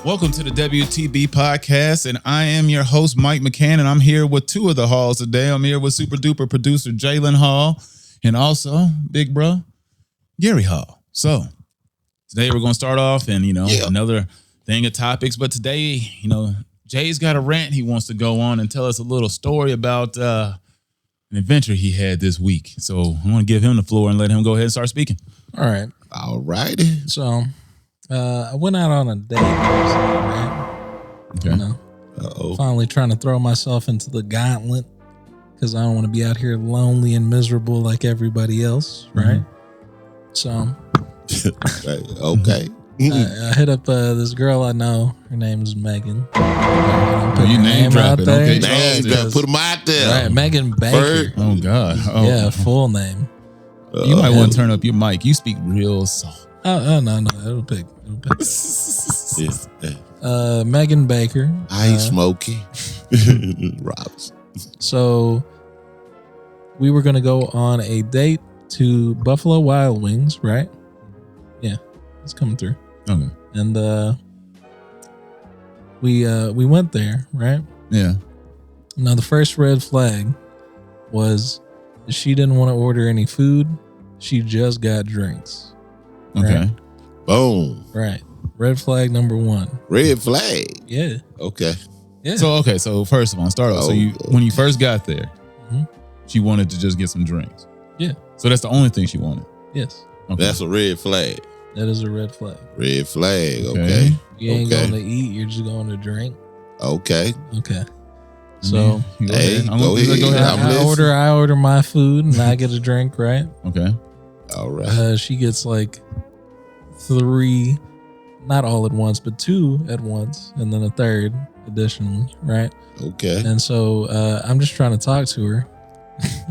Welcome to the WTB podcast, and I am your host, Mike McCann, and I'm here with two of the Halls today. I'm here with super duper producer Jalen Hall, and also big bro Gary Hall. So today we're going to start off and another thing of topics, but today Jay's got a rant he wants to go on and tell us a little story about an adventure he had this week. So I want to give him the floor and let him go ahead and start speaking. All right. All righty. So I went out on a date recently, right? Okay. Finally trying to throw myself into the gauntlet because I don't want to be out here lonely and miserable like everybody else, right? So okay. I hit up this girl I know. Her name is Megan. You name dropping. Okay. Name drop. Put them out there. Right, Megan Baker. Oh, God. Oh. Yeah, full name. You might want to turn up your mic. You speak real soft. Oh, no. It'll pick Yeah. Megan Baker. I ain't Smokey. Robs. So we were going to go on a date to Buffalo Wild Wings, right? Yeah, it's coming through. Okay. And we went there, right? Yeah. Now the first red flag was she didn't want to order any food. She just got drinks. Okay. Right? Boom. Right. Red flag number one. Red flag. Yeah. Okay. Yeah. So first of all, start off. So when you first got there, she wanted to just get some drinks. Yeah. So that's the only thing she wanted. Yes. Okay. That's a red flag. That is a red flag. Red flag. Okay. You ain't going to eat. You're just going to drink. Okay. Okay. So go ahead. I order my food and I get a drink, right? Okay. All right. She gets like 3, not all at once, but 2 at once, and then a third additionally, right? Okay. And so I'm just trying to talk to her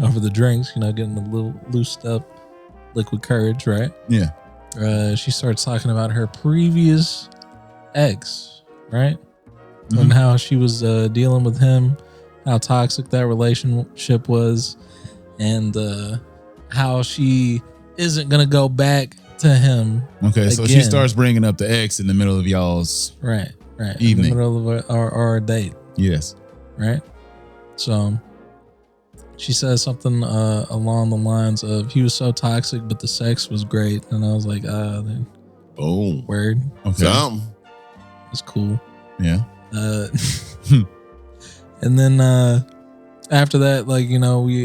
over the drinks, getting a little loosed up liquid courage, right? Yeah. She starts talking about her previous ex, right? And how she was dealing with him, how toxic that relationship was, and how she isn't going to go back to him. Okay, so she starts bringing up the ex in the middle of y'all's right evening. in the middle of our date. Yes. Right? So she says something along the lines of, he was so toxic, but the sex was great. And I was like, boom. Word. Okay. Something. It's cool. Yeah. And then after that, we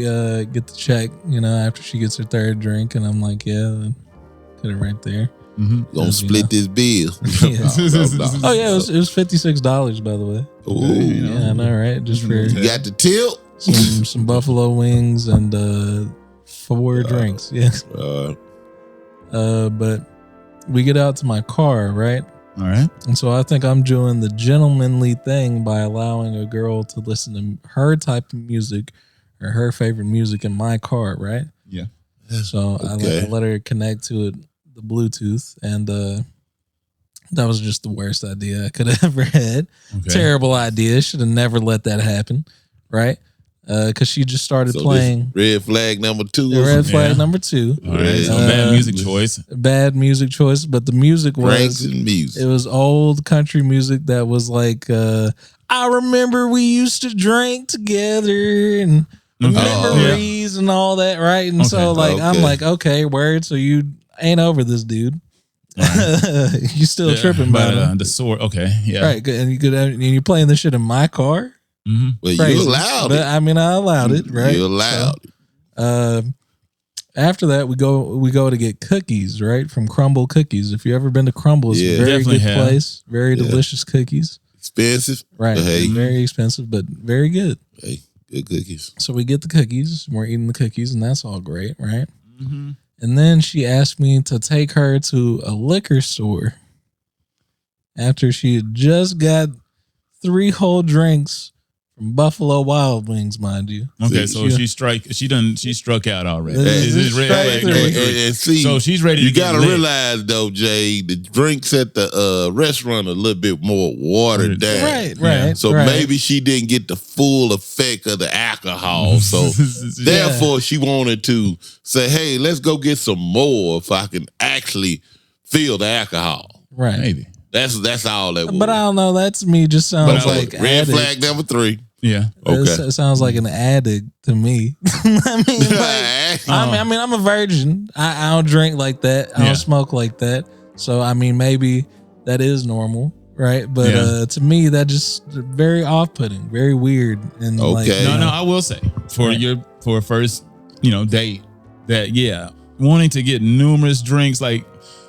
get the check, after she gets her third drink, and I'm like, yeah, put it right there. Gonna split this bill. Oh yeah, it was $56, by the way. Ooh. Yeah, I know, right? Just for You got the tip? some buffalo wings and 4 drinks. Yeah. But we get out to my car, right? All right. And so I think I'm doing the gentlemanly thing by allowing a girl to listen to her type of music or her favorite music in my car, right? Yeah. So I let her connect to it, the Bluetooth, and that was just the worst idea I could have ever had. Okay. Terrible idea. Should have never let that happen, right? Because she just started playing. Red flag number 2. Red flag number 2. All right. So bad music choice. Bad music choice, but the music was music. It was old country music that was like, I remember we used to drink together and memories and all that, right? And so I'm like, okay, word. So you ain't over this dude. Right. You still tripping about the sword. Okay, yeah, right. And you're playing this shit in my car. Well, you allowed it. I mean, I allowed it, right? You allowed it. After that, we go to get cookies, right? From Crumble Cookies. If you ever been to Crumble, it's a very good place. Very delicious cookies. Expensive, right? Very expensive, but very good. Hey, good cookies. So we get the cookies. We're eating the cookies, and that's all great, right? And then she asked me to take her to a liquor store after she had just got 3 whole drinks from Buffalo Wild Wings, mind you. Okay, so she struck out already. See, so she's ready. You got to realize though, Jay, the drinks at the restaurant are a little bit more watered down. Right. So maybe she didn't get the full effect of the alcohol. So therefore, she wanted to say, "Hey, let's go get some more if I can actually feel the alcohol." Right. Maybe. That's all that was. But I don't know. That to me just sounds like red addict. flag number 3. Yeah. Okay. It sounds like an addict to me. I mean, I'm a virgin. I don't drink like that. I don't smoke like that. So I mean, maybe that is normal, right? But to me, that just very off-putting, very weird. And No, I will say for a first, date that wanting to get numerous drinks, like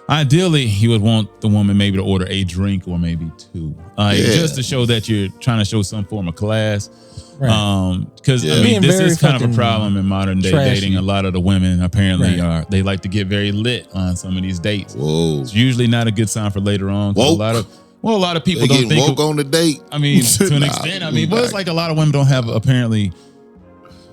ideally he would want the woman maybe to order a drink or maybe 2, just to show that you're trying to show some form of class. Right. Because I mean, this is kind of a problem in modern day dating. A lot of the women apparently they like to get very lit on some of these dates. Whoa. It's usually not a good sign for later on. A lot of people don't think woke on the date. I mean, to an extent. I mean, but it's like a lot of women don't have apparently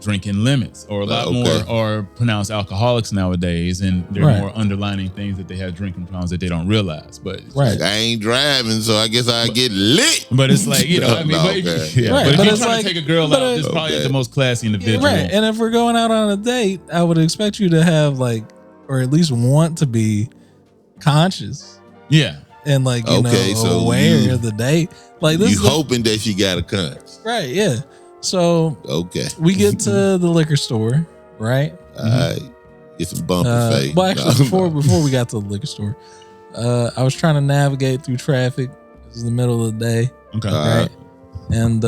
drinking limits, or a lot more are pronounced alcoholics nowadays, and there are more underlining things that they have drinking problems that they don't realize. But like, I ain't driving, so I guess I get lit. But it's like, I mean, but if you're trying to take a girl out, it's probably the most classy individual. Right. And if we're going out on a date, I would expect you to have or at least want to be conscious. Yeah. And so aware of the date. Like this, you hoping that she got a cunt. Right. Yeah. So we get to the liquor store, right? All right. Get some bumper face. Well, actually, before we got to the liquor store, I was trying to navigate through traffic. It was the middle of the day. Okay. Right. And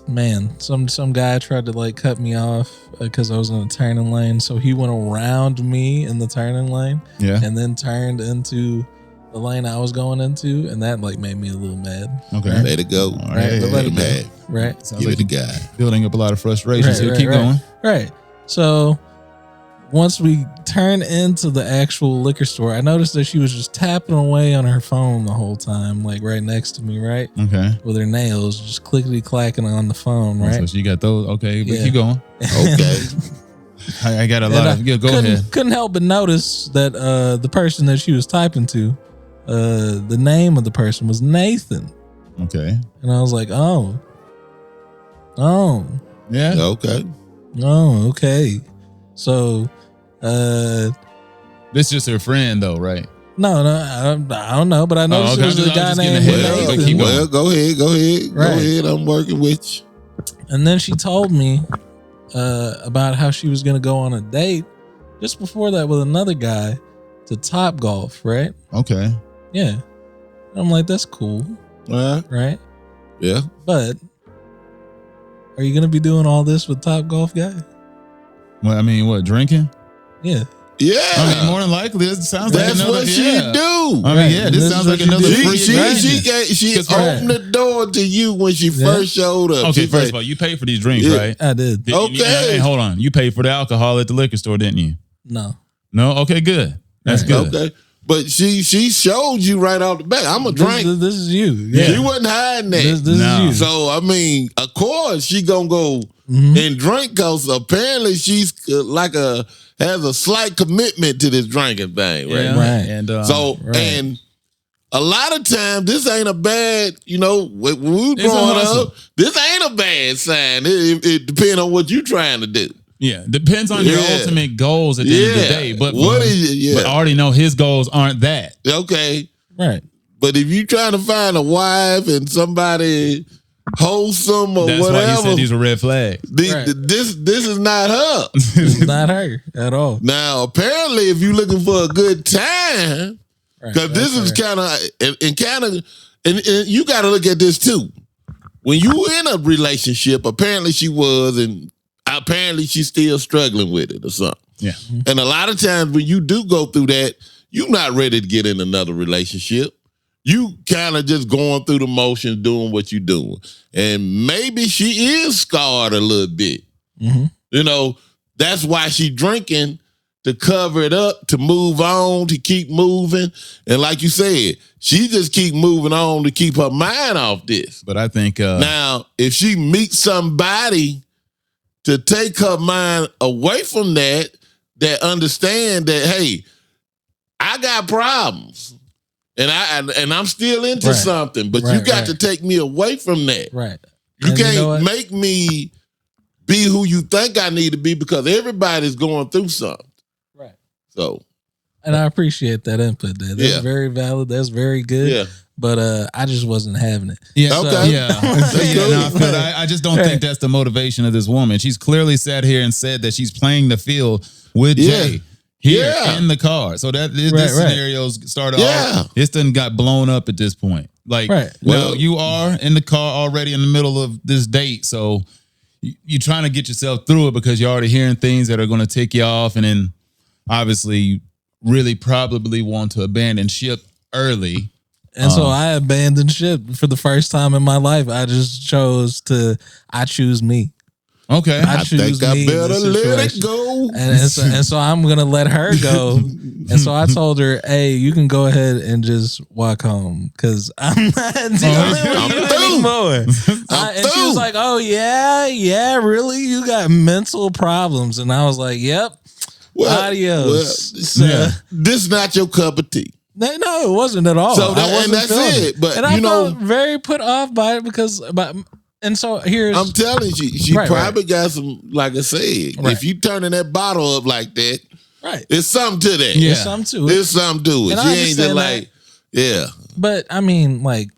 man, some guy tried to cut me off because I was in a turning lane. So he went around me in the turning lane. Yeah. And then turned into the lane I was going into, and that made me a little mad. Okay. Right? Let it go. Right. Let it go. Right. Sounds like the guy building up a lot of frustration. So keep going. Right. So once we turn into the actual liquor store, I noticed that she was just tapping away on her phone the whole time, right next to me, right? Okay. With her nails just clickety clacking on the phone, right? So she got those. Okay, but keep going. Okay. I got a lot of. Go ahead. Couldn't help but notice that the person that she was typing to, the name of the person was Nathan. Okay. And I was like, oh. Yeah. Okay. Oh, okay. So, this is just her friend, though, right? No, I don't know, but I noticed there was a guy named Nathan. Well, go ahead. Right. Go ahead. I'm working with you. And then she told me about how she was going to go on a date just before that with another guy to Top Golf, right? Okay. Yeah. I'm like, that's cool. Right? Yeah. But are you going to be doing all this with Top Golf guy? Well, I mean, what, drinking? Yeah. Yeah. I mean, more than likely, it sounds like that's another. what she do. I mean, this sounds like another free She opened the door to you when she first showed up. Okay, first of all, you paid for these drinks, right? I did. Okay. Hey, hold on. You paid for the alcohol at the liquor store, didn't you? No. No? Okay, good. That's good. Okay. But she showed you right off the bat. I'm a drink. This is you. Yeah. She wasn't hiding that. This is you. So, I mean, of course, she gonna go and drink because apparently she's has a slight commitment to this drinking thing, right? Yeah. Right. And and a lot of times this ain't a bad, when we growing up, this ain't a bad sign. It depends on what you trying to do. Yeah, depends on your ultimate goals at the end of the day. But but I already know his goals aren't that. Okay. Right. But if you trying to find a wife and somebody wholesome or that's whatever, why he said these were red flags. This is not her. This is not her at all. Now, apparently, if you're looking for a good time, because this is kind of, and you got to look at this too. When you in a relationship, apparently she was, and apparently she's still struggling with it or something. Yeah. And a lot of times when you do go through that, you're not ready to get in another relationship. You kind of just going through the motions, doing what you're doing. And maybe she is scarred a little bit. Mm-hmm. That's why she drinking, to cover it up, to move on, to keep moving. And like you said, she just keep moving on to keep her mind off this. But I think now, if she meets somebody to take her mind away from that understand that, hey, I got problems. And I'm still into something, but you got to take me away from that. Right. You can't make me be who you think I need to be because everybody's going through something. Right. So And I appreciate that input. That's very valid. That's very good. Yeah. But I just wasn't having it. Yeah, Okay. yeah. No, I feel I just don't think that's the motivation of this woman. She's clearly sat here and said that she's playing the field with Jay here in the car. So that this scenario's started off. This done got blown up at this point. Like, well, you are in the car already in the middle of this date, so you're trying to get yourself through it because you're already hearing things that are going to tick you off, and then obviously you really probably want to abandon ship early. And so I abandoned ship for the first time in my life. I choose me. Okay. I think I better let it go. And so I'm going to let her go. And so I told her, hey, you can go ahead and just walk home because I'm not dealing with you anymore. And she was like, oh, yeah, really? You got mental problems. And I was like, yep, adios. This is not your cup of tea. No, it wasn't at all. So that's it. But I felt very put off by it and so here's... I'm telling you, she probably got some, like I said, if you turning that bottle up like that, it's something to that. Yeah. There's something to it. There's something to it. And she ain't just like, But I mean, like,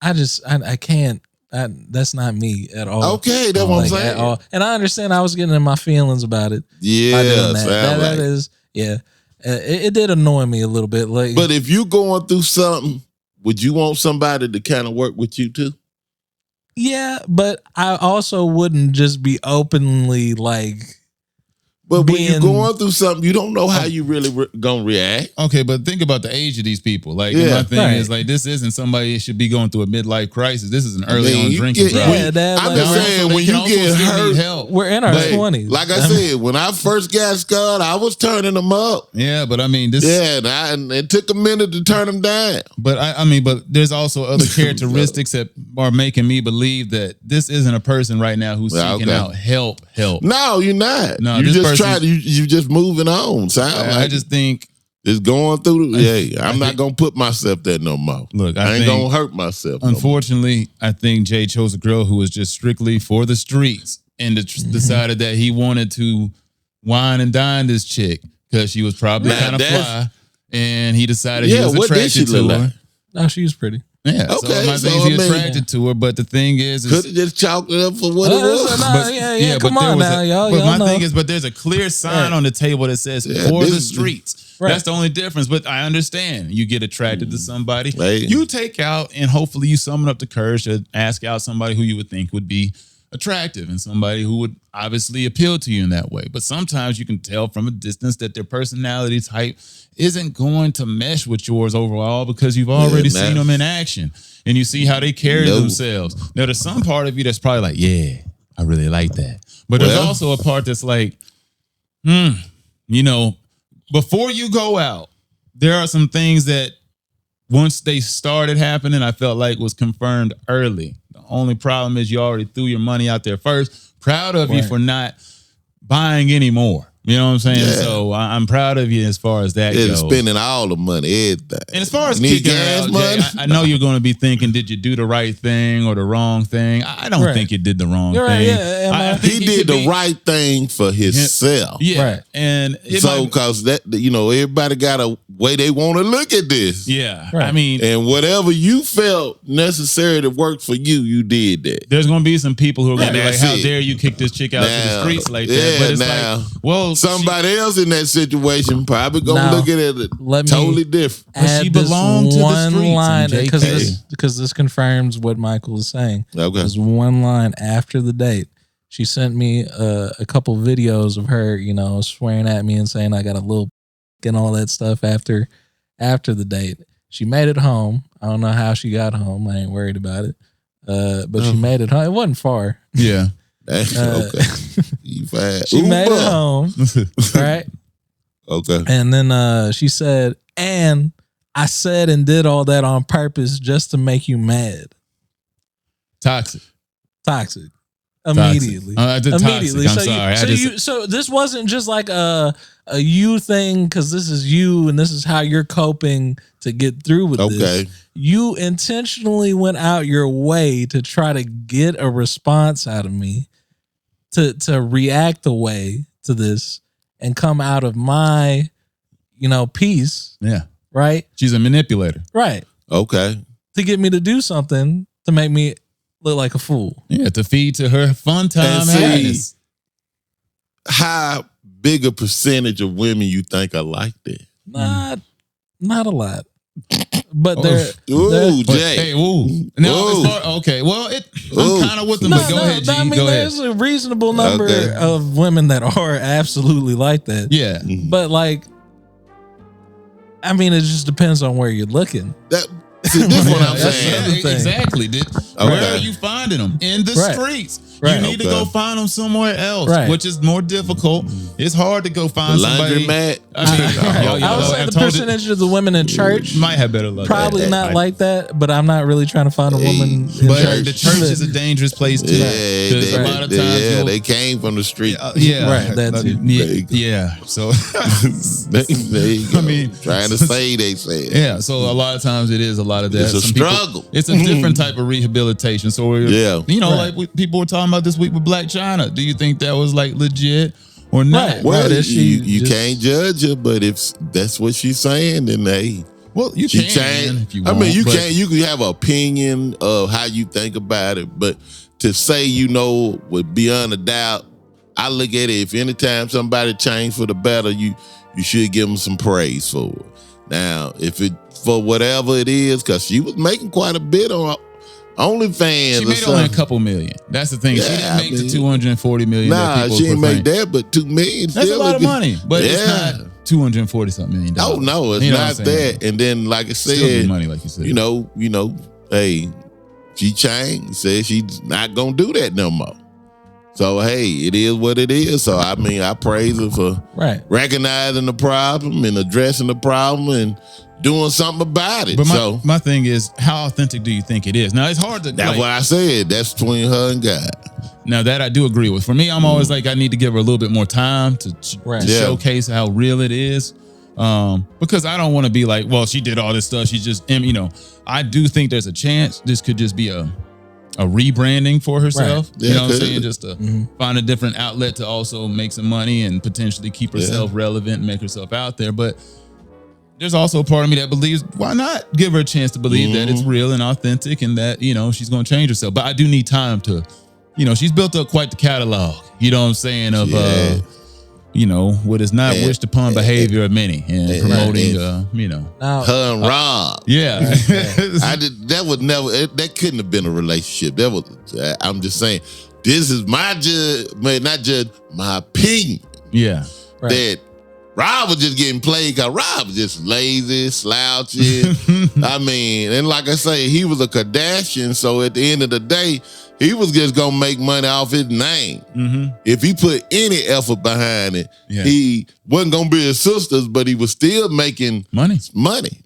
I can't, that's not me at all. Okay, that's what I'm saying. At all. And I understand I was getting in my feelings about it. Yeah, that is, it did annoy me a little bit. Like, but if you going through something, would you want somebody to kind of work with you too? Yeah, but I also wouldn't just be openly like. But when you're going through something, you don't know how you really gonna react. Okay, but think about the age of these people. Like, my thing is, like, this isn't somebody that should be going through a midlife crisis. This is an early on drinking problem. I'm just saying, when you get hurt, we're in our 20s. Like I said, when I first got scarred, I was turning them up. Yeah, but I mean, this. Yeah, and it took a minute to turn them down. But but there's also other characteristics that are making me believe that this isn't a person right now who's seeking out help. No, you're not. No, you just you just moving on. I just think it's going through. I'm not gonna put myself there no more. Look, I ain't gonna hurt myself. Unfortunately, I think Jay chose a girl who was just strictly for the streets and decided that he wanted to wine and dine this chick because she was probably kind of fly, and he decided he was attracted to her. Like? No, she was pretty. Yeah, okay. So he attracted to her, but the thing is could have just chalked it up for what it was. Come on now, y'all. But my thing is, there's a clear sign on the table that says for the streets. That's the only difference. But I understand you get attracted to somebody, you take out, and hopefully you summon up the courage to ask out somebody who you would think would be attractive and somebody who would obviously appeal to you in that way. But sometimes you can tell from a distance that their personality type isn't going to mesh with yours overall because you've already seen them in action and you see how they carry themselves. Now, there's some part of you that's probably like, yeah, I really like that. But there's also a part that's like, before you go out, there are some things that once they started happening, I felt like was confirmed early. The only problem is you already threw your money out there first. Proud of you for not buying any more. You know what I'm saying? Yeah. So I'm proud of you as far as that goes. Spending all the money, everything. And as far as kicking her out, Jay, I know you're going to be thinking, did you do the right thing or the wrong thing? I don't think you did the wrong thing. Right, yeah, he did the right thing for himself. Yeah. Right. And so, because that, everybody got a way they want to look at this. Yeah. Right. I mean, and whatever you felt necessary to work for you, you did that. There's going to be some people who are going to be like, how dare you kick this chick out to the streets like that? But it's like, well, somebody else in that situation probably gonna look at it totally different. But she belonged to the streets because this confirms what Michael is saying. Okay, there's one line after the date. She sent me a couple videos of her, swearing at me and saying I got a little and all that stuff after the date. She made it home. I don't know how she got home. I ain't worried about it. But she made it home. It wasn't far. Yeah. Okay. She made it home, right? Okay. And then she said, and I said and did all that on purpose just to make you mad. Toxic. Immediately. Immediately. I'm sorry. So this wasn't just like a you thing because this is you and this is how you're coping to get through with this. You intentionally went out your way to try to get a response out of me to react away to this. and come out of my, piece, Yeah. right? She's a manipulator. Right. Okay. To get me to do something to make me look like a fool. Yeah, to feed to her fun time And see, happiness. How big a percentage of women you think are like that? Not a lot. But Oh, Ooh, But, Jay. hey, ooh. No, Ooh. okay. Well, Ooh. I'm kind of with them, but go ahead, G. I mean, Go ahead. there's a reasonable number Okay. of women that are absolutely like that. Yeah. But like, I mean, it just depends on where you're looking. See, this is what I'm That's saying. the other thing. Exactly. Where are you finding them? In the Right. streets. Right. You need to go find them somewhere else, Right. which is more difficult. It's hard to go find somebody. Laundromat. I mean, I would say the percentage of the women in church might have better luck. probably not like that, but I'm not really trying to find a woman in But church. the church is a dangerous place too. Yeah, 'Cause a lot of times they came from the street. yeah, Right, that too. Yeah. So There you go. I mean, trying to say they said. yeah, so a lot of times it is a lot of that. It's a Some people- struggle. it's a different type of rehabilitation. So Yeah. like people were talking about this week with Black China. Do you think that was like legit or not? Right. Well, Right, you can't judge her, but if that's what she's saying, then hey, Well, you she can changed. if you I want. mean, you but can't. You can have an opinion of how you think about it, but to say with beyond a doubt, I look at it. If anytime somebody changed for the better, you should give them some praise for it. Now, if it for whatever it is, because she was making quite a bit on OnlyFans. She or made only a something. couple million. That's the thing. She Yeah, didn't make I the 240 million. that Nah, people she ain't proclaim. make that, but $2 million. That's a still lot of good. money, but it's Yeah. not 240 something million dollars. Oh no, it's You know what not I'm saying? that. And then, like I Still good said, money, like you said. hey, she changed. Said she's not gonna do that no more. So hey, it is what it is. So I mean, I praise her for Right. recognizing the problem and addressing the problem and doing something about it. But so my thing is, how authentic do you think it is? Now it's hard to. that's like, what I said. That's between her and God. Now that I do agree with. For me, I'm always like, I need to give her a little bit more time to Right. Yeah. showcase how real it is. Because I don't want to be like, well, she did all this stuff. She just, I do think there's a chance this could just be a rebranding for herself. Right. You know Yeah, what I'm could. saying? Just to find a different outlet to also make some money and potentially keep herself relevant and make herself out there. But there's also a part of me that believes, why not give her a chance to believe that it's real and authentic and that, she's going to change herself. But I do need time to, she's built up quite the catalog, you know what I'm saying, of, what is not wished upon behavior of many and promoting, Now, Her and Rob. yeah. That would never. That couldn't have been a relationship. That was. I'm just saying. This is my my opinion Yeah. Right. that Rob was just getting played because Rob was just lazy, slouchy. I mean, and like I say, he was a Kardashian. So at the end of the day, he was just gonna make money off his name. If he put any effort behind it, he wasn't gonna be his sisters, but he was still making Money.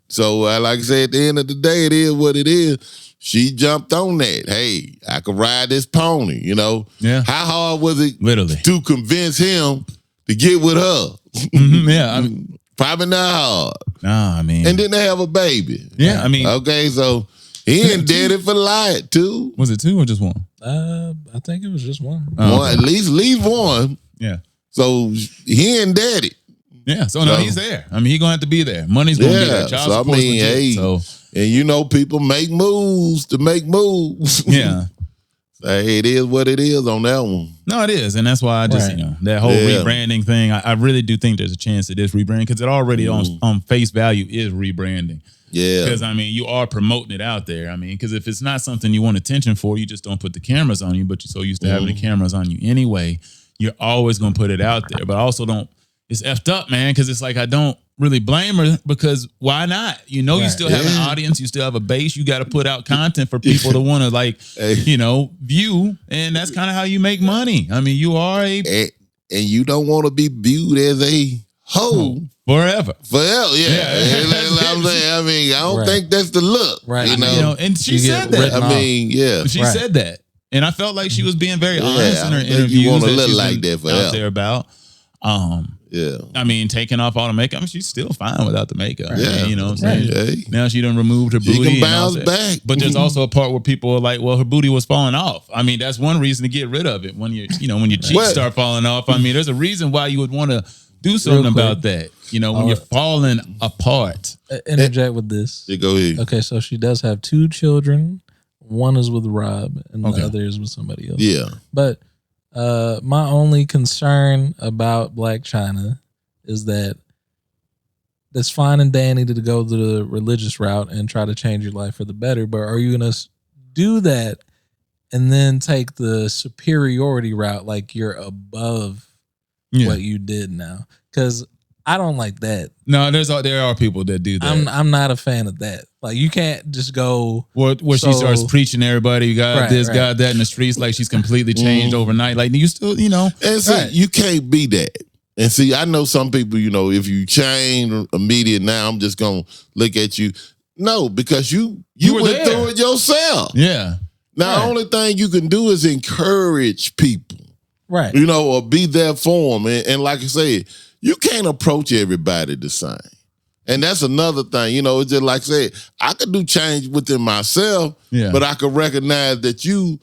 So, like I said, at the end of the day, it is what it is. She jumped on that. Hey, I could ride this pony, Yeah. How hard was it Literally. to convince him to get with her? Yeah. I mean, Probably not hard. nah, I mean. And then they have a baby. yeah, I mean. Okay, so he indebted for life too. Was it two or just one? I think it was just one. Oh, One, at least one. Yeah. So he indebted. Yeah. So no, he's there. I mean, he's gonna have to be there. Money's gonna be there. Child so I support's mean, legit, hey, so and people make moves to make moves. yeah. Hey, it is what it is on that one. No, it is, and that's why I just Right. that whole Yeah. rebranding thing. I really do think there's a chance it is rebranding because it already on face value is rebranding. Yeah. Because I mean, you are promoting it out there. I mean, because if it's not something you want attention for, you just don't put the cameras on you. But you're so used to having the cameras on you anyway, you're always gonna put it out there. But I also don't. It's effed up, man. Because it's like I don't really blame her because why not? You still have an audience, you still have a base. You got to put out content for people to want to view, and that's kind of how you make money. I mean, you are and you don't want to be viewed as a hoe forever. forever. Yeah. Yeah. That's what I'm saying. I mean, I don't Right. think that's the look. Right. And she You said get that. written I mean, yeah. She Right. said that, and I felt like she was being very honest in her I think interviews. you wanna that look she's like been that forever. out there about. Yeah. I mean, taking off all the makeup, I mean, she's still fine without the makeup. I mean, Yeah. you know what I'm saying? Hey. Now she done removed her She booty. can and all bounce that. back. But there's also a part where people are like, well, her booty was falling off. I mean, that's one reason to get rid of it when when your cheeks Well- start falling off. I mean, there's a reason why you would want to Do something quick. about that. You know, when you're falling apart. Interject with this. Yeah, go ahead. Okay, so she does have 2 children. One is with Rob, and the other is with somebody else. Yeah. But my only concern about Black China is that it's fine and dandy to go the religious route and try to change your life for the better, but are you going to do that and then take the superiority route like you're above what you did now? Because I don't like that. No, there are people that do that. I'm not a fan of that. Like, you can't just go where she starts preaching to everybody. You got this, got that in the streets, like she's completely changed overnight. Like, you still, you know. And see, you can't be that. And see, I know some people, you know, if you change immediate now, I'm just gonna look at you. No, because you went through it yourself. Yeah. Now, the only thing you can do is encourage people. Right. You know, or be there for them. And like I said, you can't approach everybody the same. And that's another thing. You know, it's just like I said, I could do change within myself, but I could recognize that you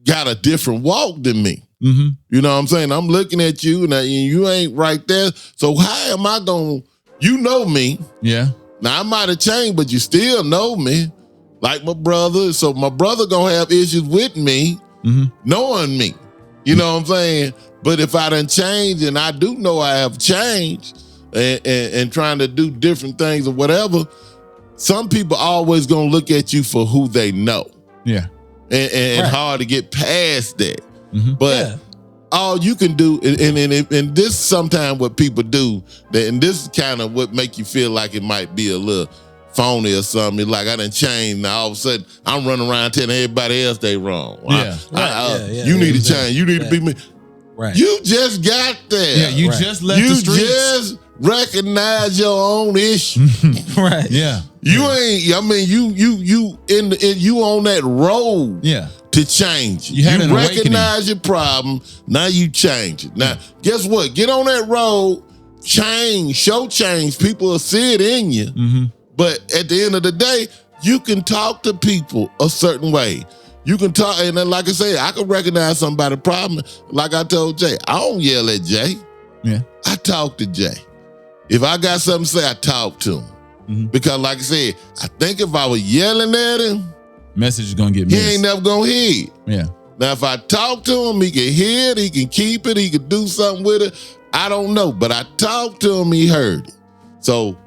got a different walk than me. Mm-hmm. You know what I'm saying? I'm looking at you and you ain't right there. So how am I going to, you know me. Yeah. Now I might have changed, but you still know me. Like my brother. So my brother going to have issues with me, knowing me. You know what I'm saying? But if I done changed, and I do know I have changed and trying to do different things or whatever, some people always going to look at you for who they know. Yeah. And hard to get past that. Mm-hmm. But all you can do, and this sometimes what people do, and this is kind of what make you feel like it might be a little phony or something. Like I done changed. Now all of a sudden I'm running around telling everybody else they wrong. You need to change. You need to be me. Right. You just got there. Yeah, you just left the streets. You just recognize your own issue. Right. Yeah. You ain't. I mean, you on that road. Yeah. To change it. You had an recognize your problem. Now you change it. Now, guess what? Get on that road. Change. Show change. People will see it in you. Mm-hmm. But at the end of the day, you can talk to people a certain way. You can talk, and then, like I say, I can recognize somebody's problem. Like I told Jay, I don't yell at Jay. Yeah. I talk to Jay. If I got something to say, I talk to him. Mm-hmm. Because like I said, I think if I was yelling at him, message is gonna get missed. He ain't never gonna hear it. Yeah. Now, if I talk to him, he can hear it, he can keep it, he can do something with it. I don't know, but I talked to him, he heard it. So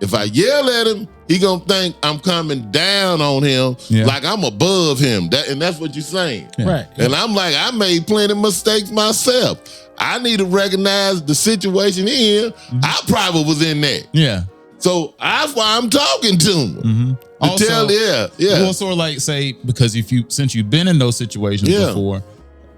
if I yell at him, he gonna think I'm coming down on him, like I'm above him. And that's what you're saying. Yeah. Right. And I'm like, I made plenty of mistakes myself. I need to recognize the situation here. Mm-hmm. I probably was in that. Yeah. So that's why I'm talking to him. Mm-hmm. Also, Well, sort of like say, because since you've been in those situations before,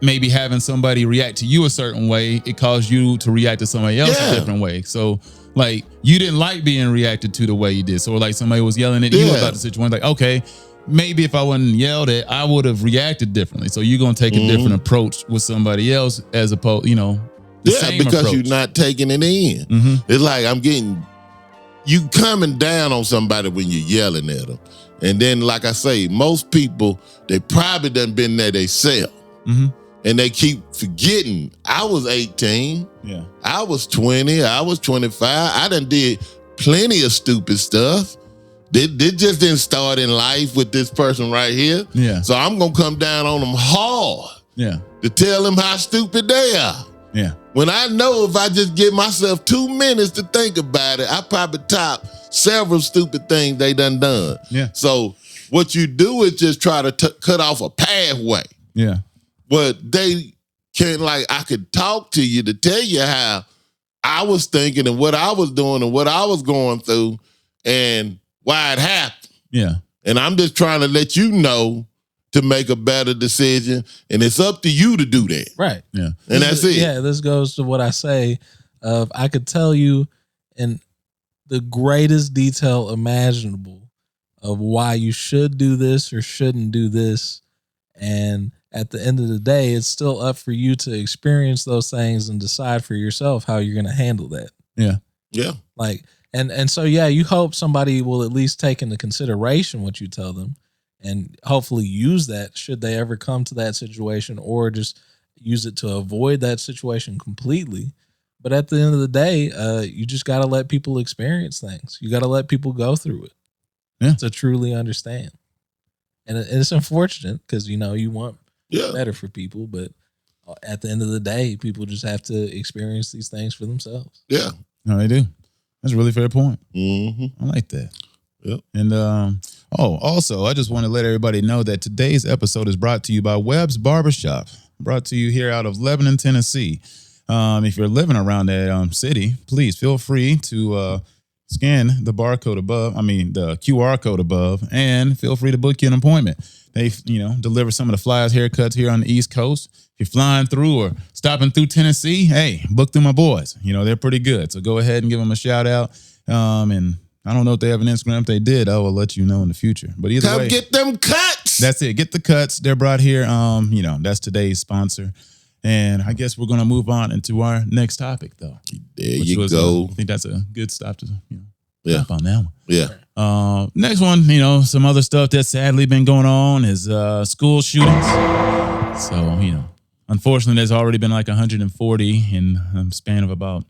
maybe having somebody react to you a certain way, it caused you to react to somebody else a different way. So like you didn't like being reacted to the way you did. So like somebody was yelling at you about the situation. Like, okay, maybe if I wasn't yelled at, I would have reacted differently. So you're gonna take a different approach with somebody else as opposed, the same because approach. you're not taking it in. Mm-hmm. It's like you coming down on somebody when you're yelling at them. And then, like I say, most people, they probably done been there themselves. Mm-hmm. And they keep forgetting. I was 18. Yeah. I was 20. I was 25. I done did plenty of stupid stuff. They just didn't start in life with this person right here. Yeah. So I'm going to come down on them hard. Yeah. To tell them how stupid they are. Yeah. When I know if I just give myself 2 minutes to think about it, I probably top several stupid things they done. Yeah. So what you do is just try to cut off a pathway. Yeah. But they can, I could talk to you to tell you how I was thinking and what I was doing and what I was going through and why it happened. Yeah. And I'm just trying to let you know to make a better decision, and it's up to you to do that. Right. Yeah. And that's it. Yeah, this goes to what I say of I could tell you in the greatest detail imaginable of why you should do this or shouldn't do this. And at the end of the day, it's still up for you to experience those things and decide for yourself how you're going to handle that. Yeah. Yeah. And so, you hope somebody will at least take into consideration what you tell them and hopefully use that should they ever come to that situation or just use it to avoid that situation completely. But at the end of the day, you just got to let people experience things. You got to let people go through it to truly understand. And it's unfortunate because, you know, you want better for people. But at the end of the day, people just have to experience these things for themselves. Yeah. No, they do. That's a really fair point. Mm-hmm. I like that. Yep. And also, I just want to let everybody know that today's episode is brought to you by Webb's Barbershop, brought to you here out of Lebanon, Tennessee. If you're living around that city, please feel free to scan the barcode above. The QR code above, and feel free to book you an appointment. They, deliver some of the flyest haircuts here on the East Coast. If you're flying through or stopping through Tennessee, hey, book through my boys. They're pretty good. So go ahead and give them a shout out. And I don't know if they have an Instagram. If they did, I will let you know in the future. But either way, get them cuts. That's it. Get the cuts. They're brought here. That's today's sponsor. And I guess we're going to move on into our next topic, though. There you go. I think that's a good stop to stop on that one. Yeah. Next one, some other stuff that's sadly been going on is school shootings. So, unfortunately, there's already been like 140 in a span of about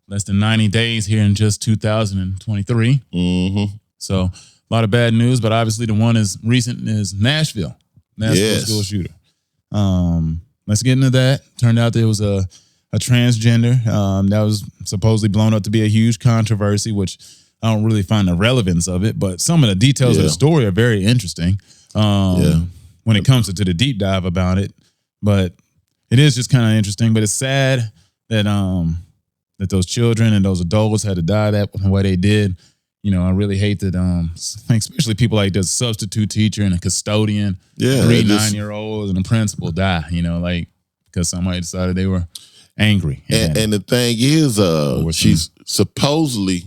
less than 90 days here in just 2023. Mm-hmm. So a lot of bad news, but obviously the one is recent is Nashville school shooter. Let's get into that. Turned out there was a transgender that was supposedly blown up to be a huge controversy, which I don't really find the relevance of it, but some of the details of the story are very interesting when it comes to the deep dive about it. But it is just kind of interesting, but it's sad that that those children and those adults had to die that way they did. I really hate that, especially people like the substitute teacher and a custodian, 3 9-year-olds and a principal die, because somebody decided they were angry. And the thing is, she's supposedly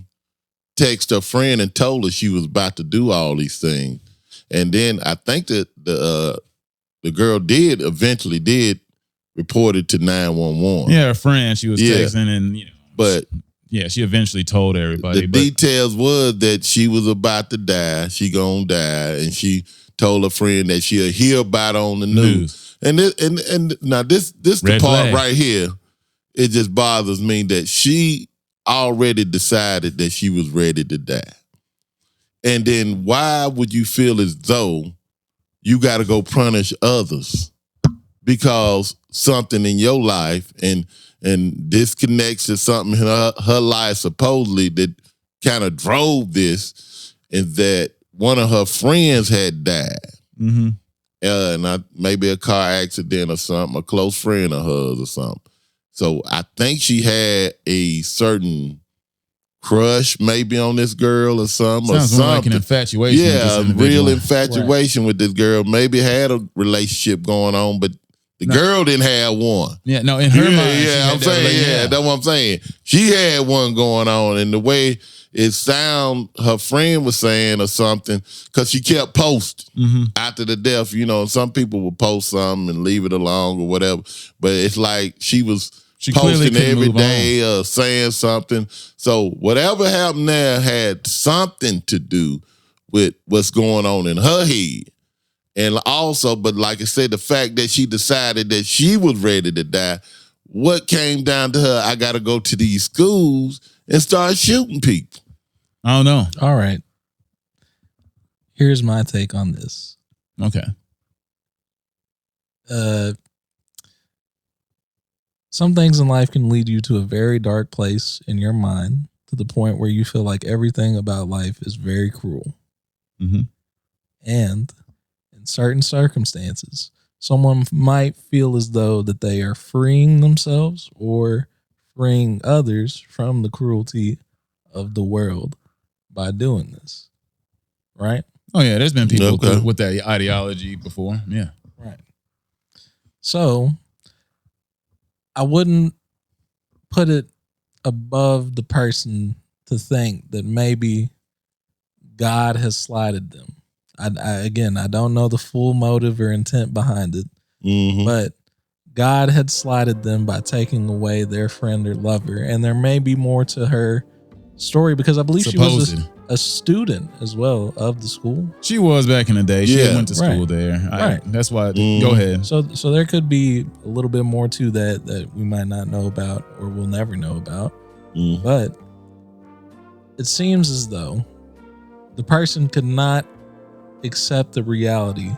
texted her friend and told her she was about to do all these things. And then I think that the girl eventually report it to 911. Yeah, her friend, she was texting and, but yeah, she eventually told everybody. The details was that she was about to die. She gonna die, and she told her friend that she'll hear about it on the news. And now this the part right here, it just bothers me that she already decided that she was ready to die. And then why would you feel as though you got to go punish others because something in your life and this connects to something in her life supposedly that kind of drove this, is that one of her friends had died. Mm-hmm. Maybe a car accident or something, a close friend of hers or something. So I think she had a certain crush maybe on this girl or something. Sounds more like an infatuation. Yeah, a real infatuation with this girl. Maybe had a relationship going on, but the girl didn't have one. Yeah, no, in her mind. Yeah, that's what I'm saying. She had one going on, and the way it sound, her friend was saying or something, because she kept posting after the death. Some people would post something and leave it alone or whatever, but it's like she posting every day or saying something. So whatever happened there had something to do with what's going on in her head. And also, but like I said, the fact that she decided that she was ready to die, what came down to her, I got to go to these schools and start shooting people. I don't know. All right. Here's my take on this. Okay. Some things in life can lead you to a very dark place in your mind, to the point where you feel like everything about life is very cruel. Mm-hmm. And in certain circumstances, someone might feel as though that they are freeing themselves or freeing others from the cruelty of the world by doing this. Right? Oh, yeah. There's been people with that ideology before. Yeah. Right. So I wouldn't put it above the person to think that maybe God has slighted them. I don't know the full motive or intent behind it, but God had slighted them by taking away their friend or lover. And there may be more to her story because I believe she was Supposedly. a student as well of the school. She was back in the day. She Yeah. went to school Right. there. Right. That's why. Go ahead. So there could be a little bit more to that we might not know about or will never know about. But it seems as though the person could not accept the reality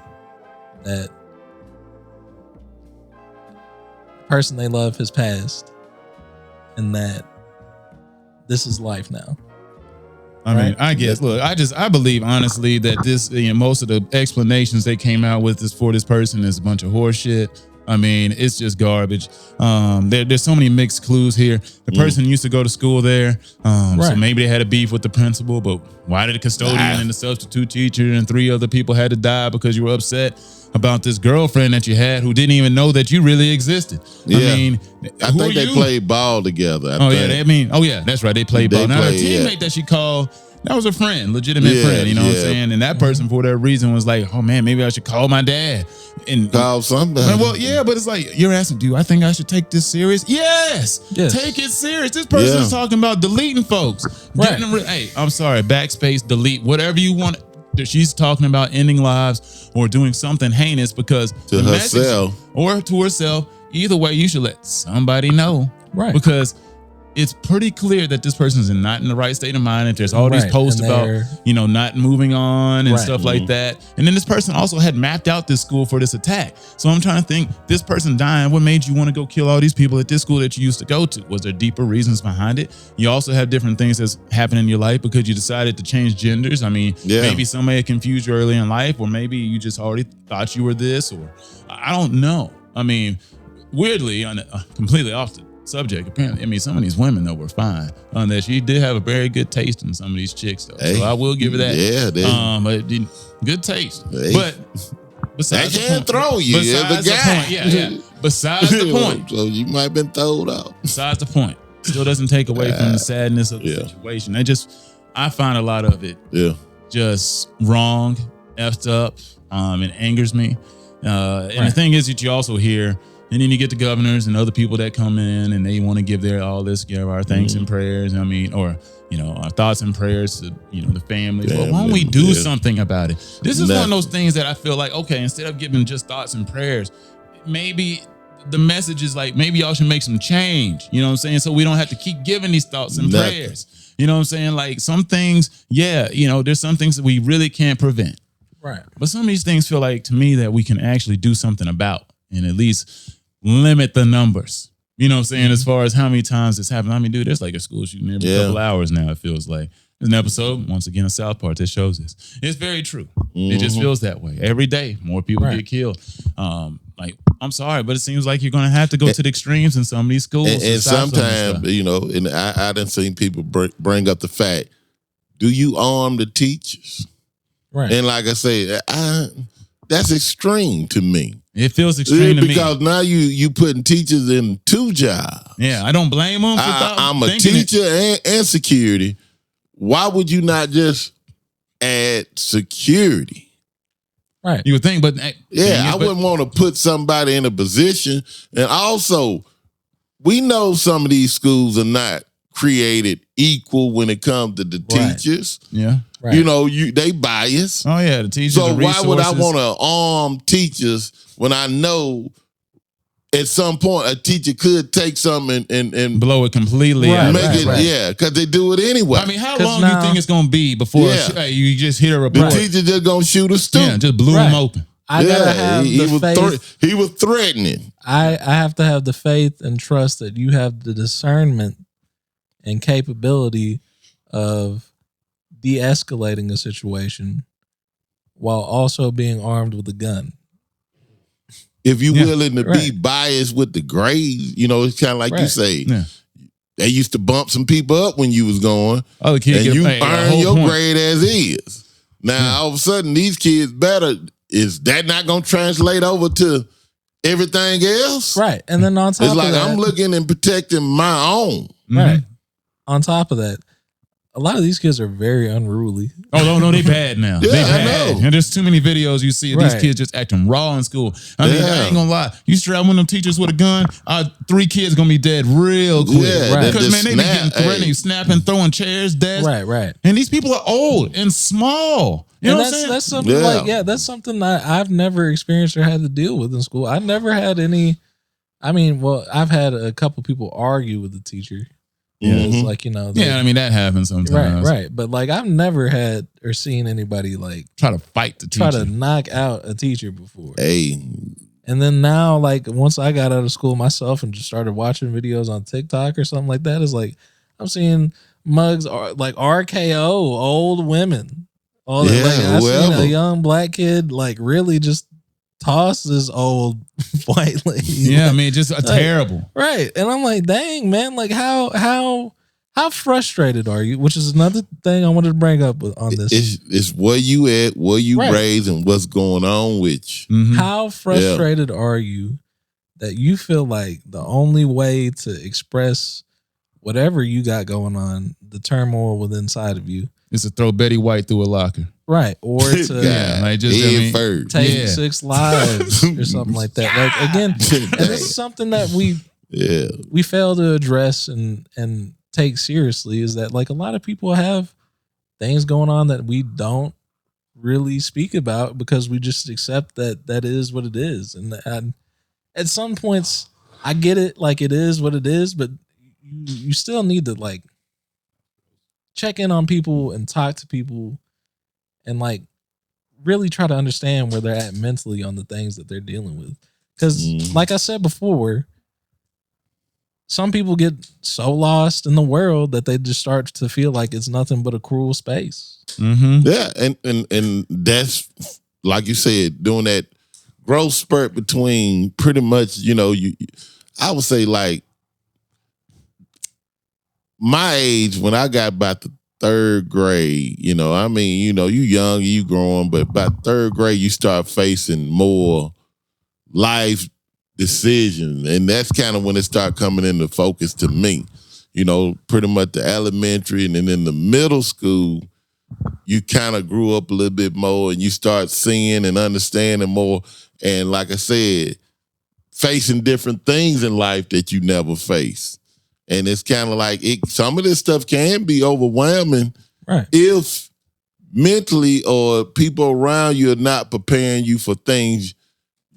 that the person they love has passed and that this is life now. I mean, I guess. Look, I believe honestly that this, most of the explanations they came out with for this person is a bunch of horse shit. I mean, it's just garbage. There's so many mixed clues here. The person used to go to school there, so maybe they had a beef with the principal. But why did the custodian and the substitute teacher and 3 other people had to die because you were upset about this girlfriend that you had who didn't even know that you really existed? Yeah. I mean, I think they played ball together. That's right. They played ball. Now, her teammate that she called, that was a friend, legitimate friend, you know what I'm saying? And that person, for whatever reason, was like, oh man, maybe I should call my dad. And call somebody. Well, yeah, but it's like, you're asking, do I think I should take this serious? Yes. Take it serious. This person is talking about deleting folks. Right. Hey, I'm sorry, backspace, delete, whatever you want. She's talking about ending lives or doing something heinous because to herself or to herself. Either way, you should let somebody know. Right. Because it's pretty clear that this person is not in the right state of mind. And there's all these posts about, not moving on and stuff like that. And then this person also had mapped out this school for this attack. So I'm trying to think, this person dying, what made you want to go kill all these people at this school that you used to go to? Was there deeper reasons behind it? You also have different things that's happened in your life because you decided to change genders. I mean, maybe somebody had confused you early in life, or maybe you just already thought you were this, or I don't know. I mean, weirdly, completely off the subject, apparently, I mean, some of these women though were fine. That she did have a very good taste in some of these chicks though, so I will give her that. Yeah, but good taste. But besides they can't throw you. Besides the point, Besides the point, so you might have been thrown out. Besides the point, still doesn't take away from the sadness of the situation. I find a lot of it, just wrong, effed up. It angers me. And the thing is that you also hear. And then you get the governors and other people that come in and they want to give our thanks and prayers. I mean, or, our thoughts and prayers to, the families. But why don't we do something about it? This is one of those things that I feel like, okay, instead of giving just thoughts and prayers, maybe the message is like, maybe y'all should make some change. You know what I'm saying? So we don't have to keep giving these thoughts and prayers. You know what I'm saying? Like some things, there's some things that we really can't prevent. Right. But some of these things feel like to me that we can actually do something about and at least limit the numbers. You know what I'm saying? As far as how many times this happened. I mean, dude, there's like a school shooting every couple hours now, it feels like. There's an episode, once again, of South Park that shows this. It's very true. It just feels that way. Every day, more people get killed. I'm sorry, but it seems like you're going to have to go to the extremes in some of these schools. And sometimes, and I done seen people bring up the fact, do you arm the teachers? Right. And like I say, that's extreme to me. It feels extreme to me. Because now you putting teachers in 2 jobs. Yeah, I don't blame them. I'm a teacher and security. Why would you not just add security? Right. You would think, but I wouldn't want to put somebody in a position. And also, we know some of these schools are not created equal when it comes to the teachers. Yeah. Right. They bias. Oh yeah, the teachers. So why would I want to arm teachers when I know at some point a teacher could take something and blow it completely out? Because they do it anyway. I mean, how long do you think it's gonna be before you just hit a report? The teacher just gonna shoot a student? Yeah, just blew him open. I gotta have the faith. He was threatening. I have to have the faith and trust that you have the discernment and capability of de-escalating a situation while also being armed with a gun. If you're willing to be biased with the grades, it's kind of like you say. Yeah. They used to bump some people up when you was going, and you earn your grade as is. Now, all of a sudden, these kids better. Is that not going to translate over to everything else? Right. And then on top of that, I'm looking and protecting my own. Right. On top of that, a lot of these kids are very unruly. Oh no, they bad now. Yeah, They I bad. know. And there's too many videos you see of these Right. kids just acting raw in school. I mean, I ain't gonna lie. You strap one of them teachers with a gun, 3 kids gonna be dead real quick. Yeah, Right. Because man, they be getting threatening, hey. snapping, throwing chairs, desks. Right. And these people are old and small. You know And what I'm saying? that's something that's something that I've never experienced or had to deal with in school. I never had any. I mean, well, I've had a couple people argue with the teacher. It's like, yeah, I mean that happens sometimes. Right. But like, I've never had or seen anybody like Try to fight the teacher. try to knock out a teacher before. Hey, And then now, like, once I got out of school myself and just started watching videos on TikTok or something like that, it's like I'm seeing mugs like RKO old women. All that. Yeah, Like, I seen whoever. a young black kid like really just toss this old white lady. Yeah, I mean, just terrible. Right. And I'm like, dang, man, like how frustrated are you? Which is another thing I wanted to bring up on this. it's where you at, where you Right. raised, and what's going on with you. Mhm. How frustrated are you that you feel like the only way to express whatever you got going on, the turmoil within inside of you, It's to throw Betty White through a locker. right? Or to God, like, just, head I mean, first. take Yeah. 6 lives or something like that. Like, again, and this is something that we fail to address and take seriously, is that like a lot of people have things going on that we don't really speak about because we just accept that is what it is. And at some points I get it, like it is what it is, but you still need to like check in on people and talk to people and like really try to understand where they're at mentally on the things that they're dealing with. Because like I said before, some people get so lost in the world that they just start to feel like it's nothing but a cruel space. Mm-hmm. Yeah, and that's like you said, doing that growth spurt between pretty much, I would say like my age when I got about the 3rd grade, you young, you growing, but about 3rd grade you start facing more life decisions, and that's kind of when it started coming into focus to me. Pretty much the elementary, and then in the middle school, you kind of grew up a little bit more, and you start seeing and understanding more. And like I said, facing different things in life that you never faced. And it's kind of like some of this stuff can be overwhelming, Right. if mentally or people around you are not preparing you for things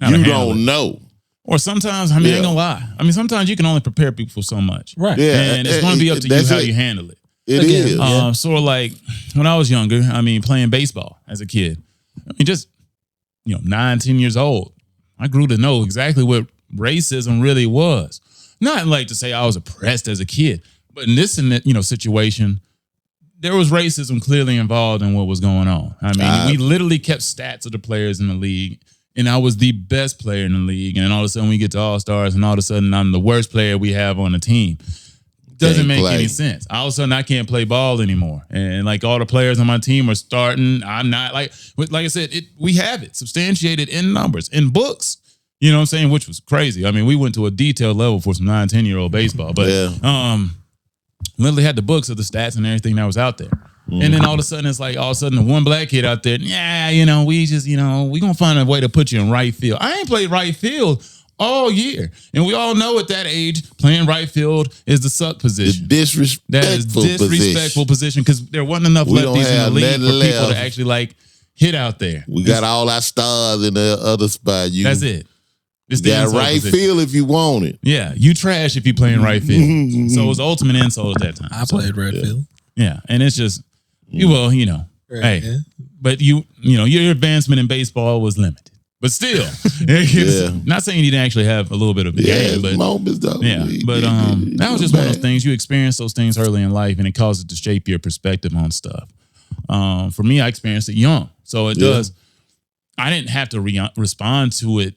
How to you handle don't it. know. Or sometimes, I ain't gonna lie. I mean, sometimes you can only prepare people for so much. Right. Yeah, And it's gonna be up to you that's how it. you handle it. It Again, is. Yeah. Sort of like when I was younger, I mean, playing baseball as a kid. I mean, just, 9, 10 years old, I grew to know exactly what racism really was. Not like to say I was oppressed as a kid, but in this, situation, there was racism clearly involved in what was going on. I mean, we literally kept stats of the players in the league, and I was the best player in the league. And all of a sudden we get to All-Stars, and all of a sudden I'm the worst player we have on the team. Doesn't Can't make play. any sense. All of a sudden I can't play ball anymore. And like all the players on my team are starting. I'm not like I said, we have it substantiated in numbers, in books. You know what I'm saying? Which was crazy. I mean, we went to a detailed level for some 9, 10-year-old baseball, but literally had the books of the stats and everything that was out there. And then all of a sudden, it's like the one black kid out there, we just, we gonna find a way to put you in right field. I ain't played right field all year. And we all know at that age, playing right field is the suck position. Disrespectful That is disrespectful position because there wasn't enough We don't lefties in the have league nothing for people to left. actually like hit out there. We got all our stars in the other spot. That's it. It's You got insult right position. field if you want it. Yeah, you trash if you playing right field. So it was the ultimate insult at that time. I played right field. Yeah, and it's just, Right, hey, yeah. but your advancement in baseball was limited. But still, not saying you didn't actually have a little bit of a game, but moments though. that was just one of those things. You experience those things early in life, and it causes it to shape your perspective on stuff. For me, I experienced it young, so it does. I didn't have to respond to it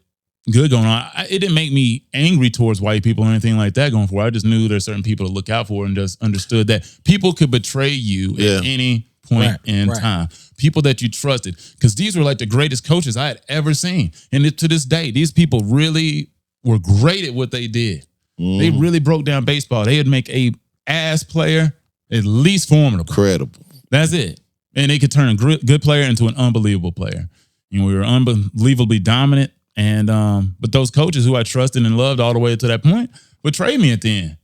good going on. It didn't make me angry towards white people or anything like that going forward. I just knew there's certain people to look out for, and just understood that people could betray you at any point in time. People that you trusted, because these were like the greatest coaches I had ever seen. And to this day, these people really were great at what they did. They really broke down baseball. They would make a ass player At least formidable. Credible. That's it. And they could turn a good player into an unbelievable player. You know, we were unbelievably dominant. And but those coaches who I trusted and loved all the way to that point betrayed me at the end.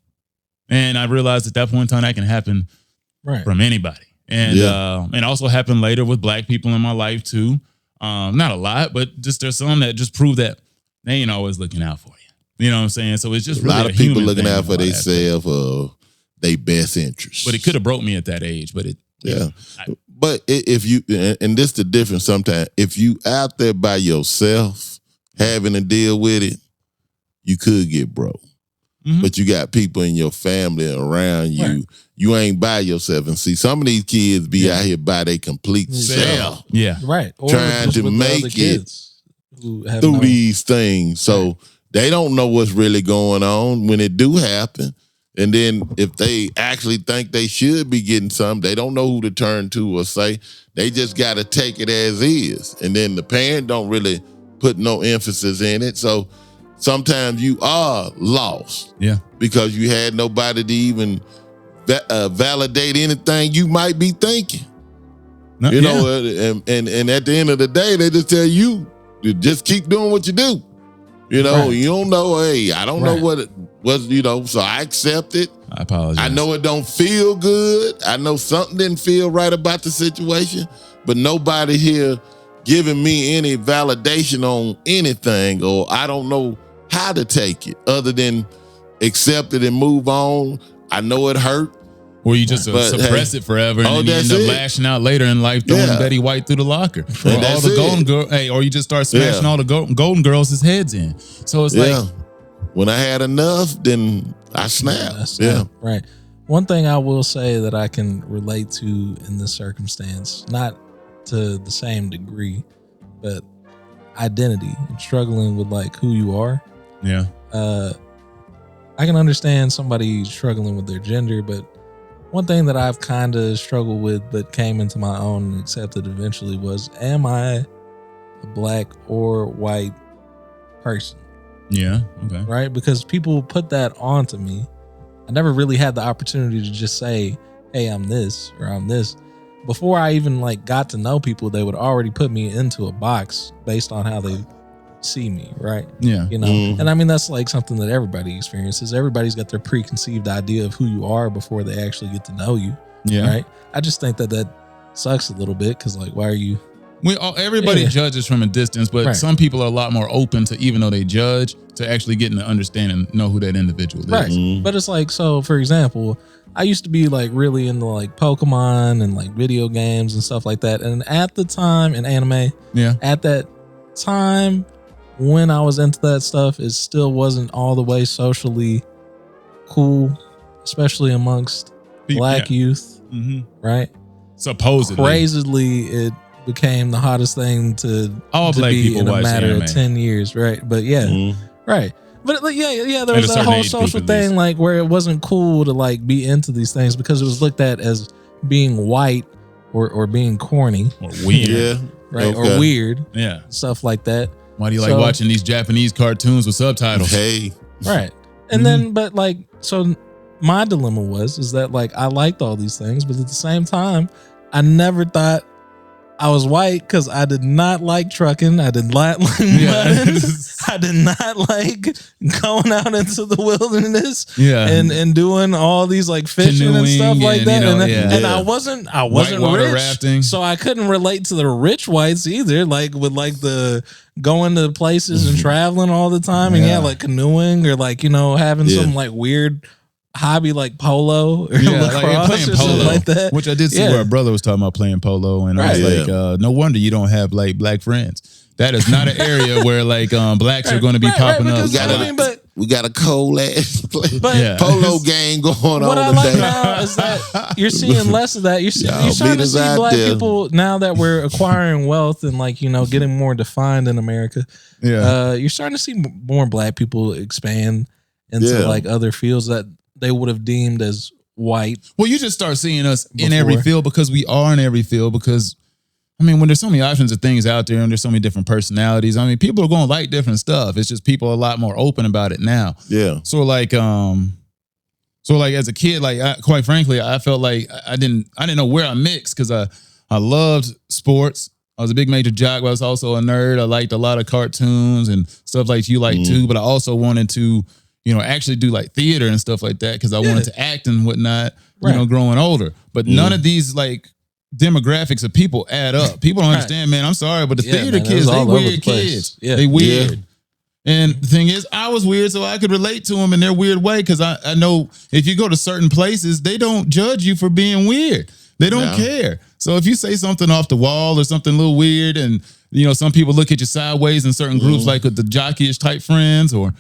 And I realized at that point in time that can happen from anybody. And and also happened later with black people in my life too. Not a lot, but just there's some that just prove that they ain't always looking out for you. You know what I'm saying? So it's just a really lot of people looking out for themselves or their best interests. But it could have broke me at that age. But but if you, and this the difference sometimes, if you out there by yourself having to deal with it, you could get broke. Mm-hmm. But you got people in your family around you. Right. You ain't by yourself. And see, some of these kids be out here by their complete self. Yeah. Right. Or trying to make it through these things. So they don't know what's really going on when it do happen. And then if they actually think they should be getting something, they don't know who to turn to or say. They just got to take it as is. And then the parent don't really put no emphasis in it. So sometimes you are lost. Yeah. Because you had nobody to even validate anything you might be thinking. No, you know, and at the end of the day, they just tell you to just keep doing what you do. You know, you don't know, hey, I don't know what it was, you know, so I accept it. I apologize. I know it don't feel good. I know something didn't feel right about the situation, but nobody here giving me any validation on anything, or I don't know how to take it other than accept it and move on. I know it hurt. Or you just suppress it forever and then you end up lashing out later in life, throwing Betty White through the locker. Or all the golden girls, or you just start smashing all the golden girls' heads in. So it's like, when I had enough, then I snapped. Right. One thing I will say that I can relate to in this circumstance, not to the same degree, but identity and struggling with like who you are. Yeah. I can understand somebody struggling with their gender, but one thing that I've kind of struggled with but came into my own and accepted eventually was, am I a black or white person? Yeah, okay. Right? Because people put that onto me. I never really had the opportunity to just say, hey, I'm this or I'm this. Before I even like got to know people, they would already put me into a box based on how they see me, right? Yeah. You know, and I mean, that's like something that everybody experiences. Everybody's got their preconceived idea of who you are before they actually get to know you. Yeah. Right. I just think that sucks a little bit because, like, why are you? Everybody judges from a distance, but some people are a lot more open to, even though they judge, to actually getting to understand and know who that individual is. Right. But it's like, so for example, I used to be like really into like Pokemon and like video games and stuff like that. And at the time in anime, at that time, when I was into that stuff, it still wasn't all the way socially cool, especially amongst black youth, right? Supposedly. Crazily, it became the hottest thing to black be people in a watch matter anime. of 10 years, right? But right. But like, there was that whole social thing like where it wasn't cool to like be into these things because it was looked at as being white or being corny. Or weird. Right. Or weird. Yeah. Stuff like that. Why do you like watching these Japanese cartoons with subtitles? Hey. Right. And then, but like, so my dilemma was that like, I liked all these things, but at the same time, I never thought I was white because I did not like trucking. I did not like mudding. I did not like going out into the wilderness and doing all these like fishing and stuff like that. And I wasn't rich, rafting. So I couldn't relate to the rich whites either. Like with like the going to places and traveling all the time and like canoeing or like, you know, having some like weird hobby like polo or lacrosse playing or something polo, like that. Which I did see where a brother was talking about playing polo, and I was like, no wonder you don't have like black friends. That is not an area where like blacks are going to be popping up. We got a cold ass polo game going on. What I like now is that you're seeing less of that. You're starting to see black people now that we're acquiring wealth and like, you know, getting more defined in America. Yeah, you're starting to see more black people expand into like other fields that they would have deemed as white. Well, you just start seeing us in every field because we are in every field because, I mean, when there's so many options of things out there and there's so many different personalities, I mean, people are going to like different stuff. It's just people are a lot more open about it now. Yeah. So like, So like as a kid, like quite frankly, I felt like I didn't know where I mixed because I loved sports. I was a big major jock, but I was also a nerd. I liked a lot of cartoons and stuff like you like too. But I also wanted to, actually do like theater and stuff like that because I wanted to act and whatnot, growing older. But none of these like demographics of people add up. People don't understand, man. I'm sorry, but the theater kids, they weird kids. Yeah. They weird. Yeah. And the thing is, I was weird, so I could relate to them in their weird way because I know if you go to certain places, they don't judge you for being weird. They don't care. So if you say something off the wall or something a little weird and, some people look at you sideways in certain groups like with the jockeyish type friends or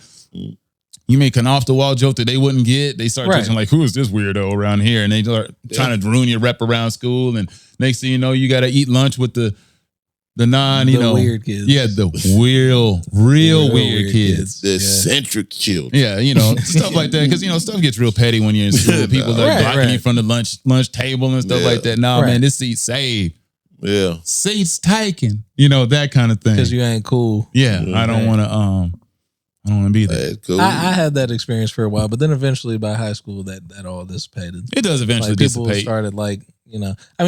you make an off the wall joke that they wouldn't get. They start judging like, who is this weirdo around here? And they start trying to ruin your rep around school. And next thing you know, you got to eat lunch with the weird kids. Yeah, the real weird kids. The eccentric children. Yeah, stuff like that. Because, stuff gets real petty when you're in school. People are blocking you from the lunch table and stuff like that. Nah, man, this seat's saved. Yeah. Seat's taken. That kind of thing. Because you ain't cool. Yeah, I don't want to be there. That's cool. I had that experience for a while, but then eventually by high school that all dissipated. It does eventually people dissipate. Started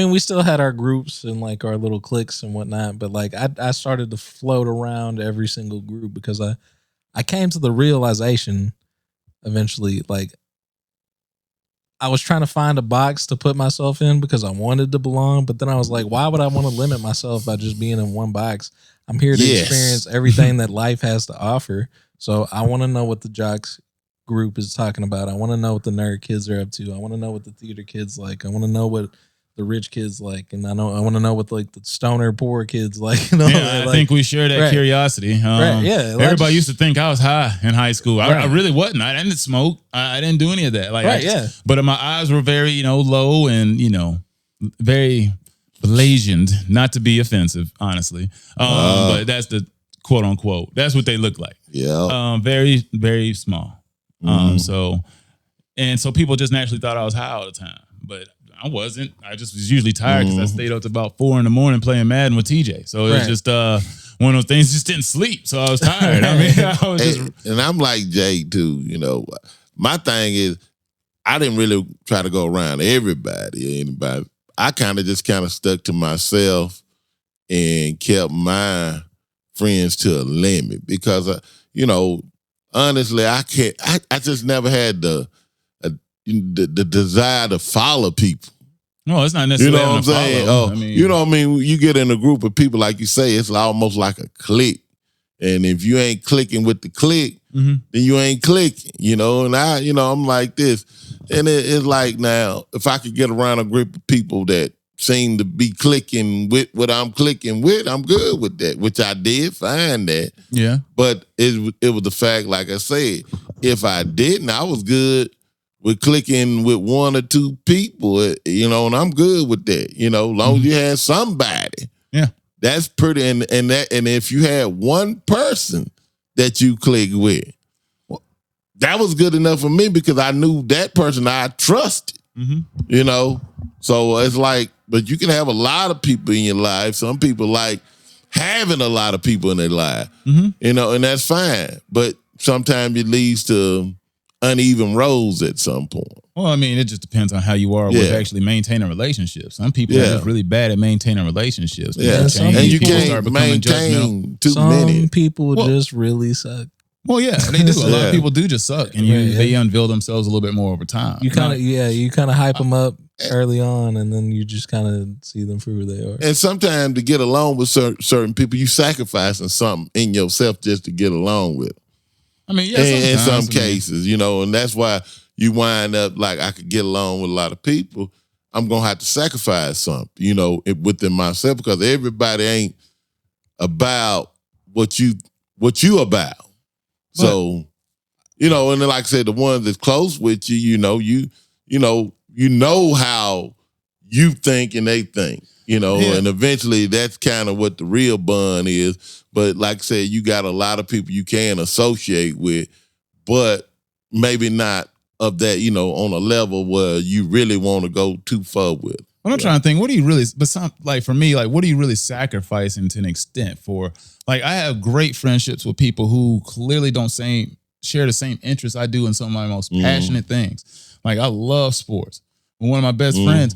we still had our groups and like our little cliques and whatnot, but like I started to float around every single group because I came to the realization eventually, like I was trying to find a box to put myself in because I wanted to belong, but then I was like, why would I want to limit myself by just being in one box? I'm here to experience everything that life has to offer. So I want to know what the jocks group is talking about. I want to know what the nerd kids are up to. I want to know what the theater kids like. I want to know what the rich kids like, and I want to know what like the stoner poor kids like. I think we share that curiosity. Everybody used to think I was high in high school. I really wasn't. I didn't smoke. I didn't do any of that. But my eyes were very low and very blazoned. Not to be offensive, honestly. But that's the quote unquote. That's what they look like. Yeah. Very very small. So people just naturally thought I was high all the time, but I wasn't. I just was usually tired because I stayed up to about 4 a.m. playing Madden with TJ. So it was just one of those things. Just didn't sleep, so I was tired. I was and I'm like Jay too. My thing is, I didn't really try to go around everybody or anybody. I kind of stuck to myself and kept my friends to a limit because honestly, I can't. I just never had the desire to follow people. No, it's not necessarily. You know what I'm saying? You get in a group of people, like you say, it's almost like a clique. And if you ain't clicking with the clique, then you ain't clicking. And I'm like this. And it's like now, if I could get around a group of people that seem to be clicking with what I'm clicking with, I'm good with that, which I did find that. Yeah. But it was the fact, like I said, if I didn't, I was good with clicking with 1 or 2 people, and I'm good with that. As long as you had somebody. Yeah. That's pretty, and if you had one person that you click with, that was good enough for me because I knew that person I trusted. So it's like, but you can have a lot of people in your life. Some people like having a lot of people in their life, and that's fine. But sometimes it leads to uneven roads at some point. Well, it just depends on how you are with actually maintaining relationships. Some people are just really bad at maintaining relationships. Yeah, and you can't maintain too many. Some people just really suck. Well, yeah, they do. A lot of people do just suck, and they unveil themselves a little bit more over time. You kind of hype them up early on, and then you just kind of see them for who they are. And sometimes to get along with certain people, you sacrificing something in yourself just to get along with them. In some cases, and that's why you wind up like, I could get along with a lot of people. I'm going to have to sacrifice something, within myself because everybody ain't about what you about. But, so, and then like I said, the ones that's close with you, you know how you think and they think, and eventually that's kind of what the real bond is. But like I said, you got a lot of people you can associate with, but maybe not of that, on a level where you really want to go too far with. Well, I'm trying to think, what do you really, for me, what do you really sacrificing to an extent for? Like, I have great friendships with people who clearly don't share the same interests I do in some of my most passionate things. Like, I love sports. But one of my best friends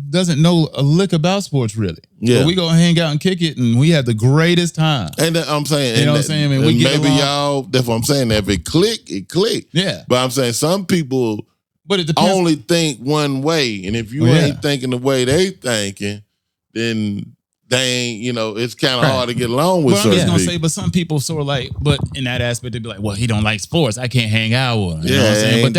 doesn't know a lick about sports, really. Yeah. But we go hang out and kick it, and we have the greatest time. And I'm saying, you know what I'm saying? I mean, we get maybe along. y'all, that's what I'm saying. If it click, it click. Yeah. But I'm saying some people But it depends. only think one way. And if you ain't thinking the way they thinking, then they ain't, it's kind of hard to get along with Well, I'm certain just going to people. say, but some people sort of like, but in that aspect, they'd be like, well, he don't like sports. I can't hang out with him. You know what I'm saying? But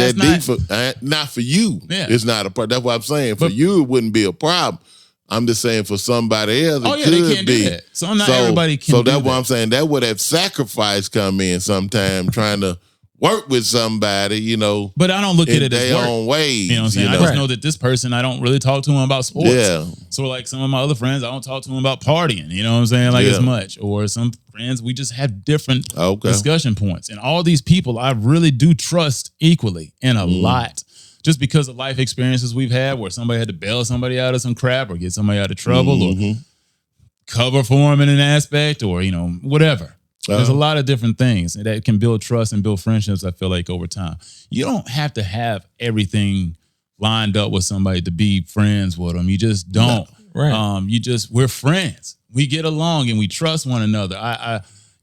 that's not for you. Yeah. It's not a problem. That's what I'm saying. For you, it wouldn't be a problem. I'm just saying for somebody else, it could they can't be. do that. So not everybody can So do that's that. what I'm saying. That would have sacrifice come in sometime trying to work with somebody, But I don't look at it as their work. own ways. You know what I'm saying? I just know that this person, I don't really talk to him about sports. Yeah. So like some of my other friends, I don't talk to them about partying. You know what I'm saying? Like as much. Or some friends, we just have different discussion points. And all these people, I really do trust equally and a lot. Just because of life experiences we've had where somebody had to bail somebody out of some crap or get somebody out of trouble or cover for them in an aspect or, whatever. There's a lot of different things that can build trust and build friendships, I feel like, over time. You don't have to have everything lined up with somebody to be friends with them. You just don't. No. Right. We're friends. We get along and we trust one another.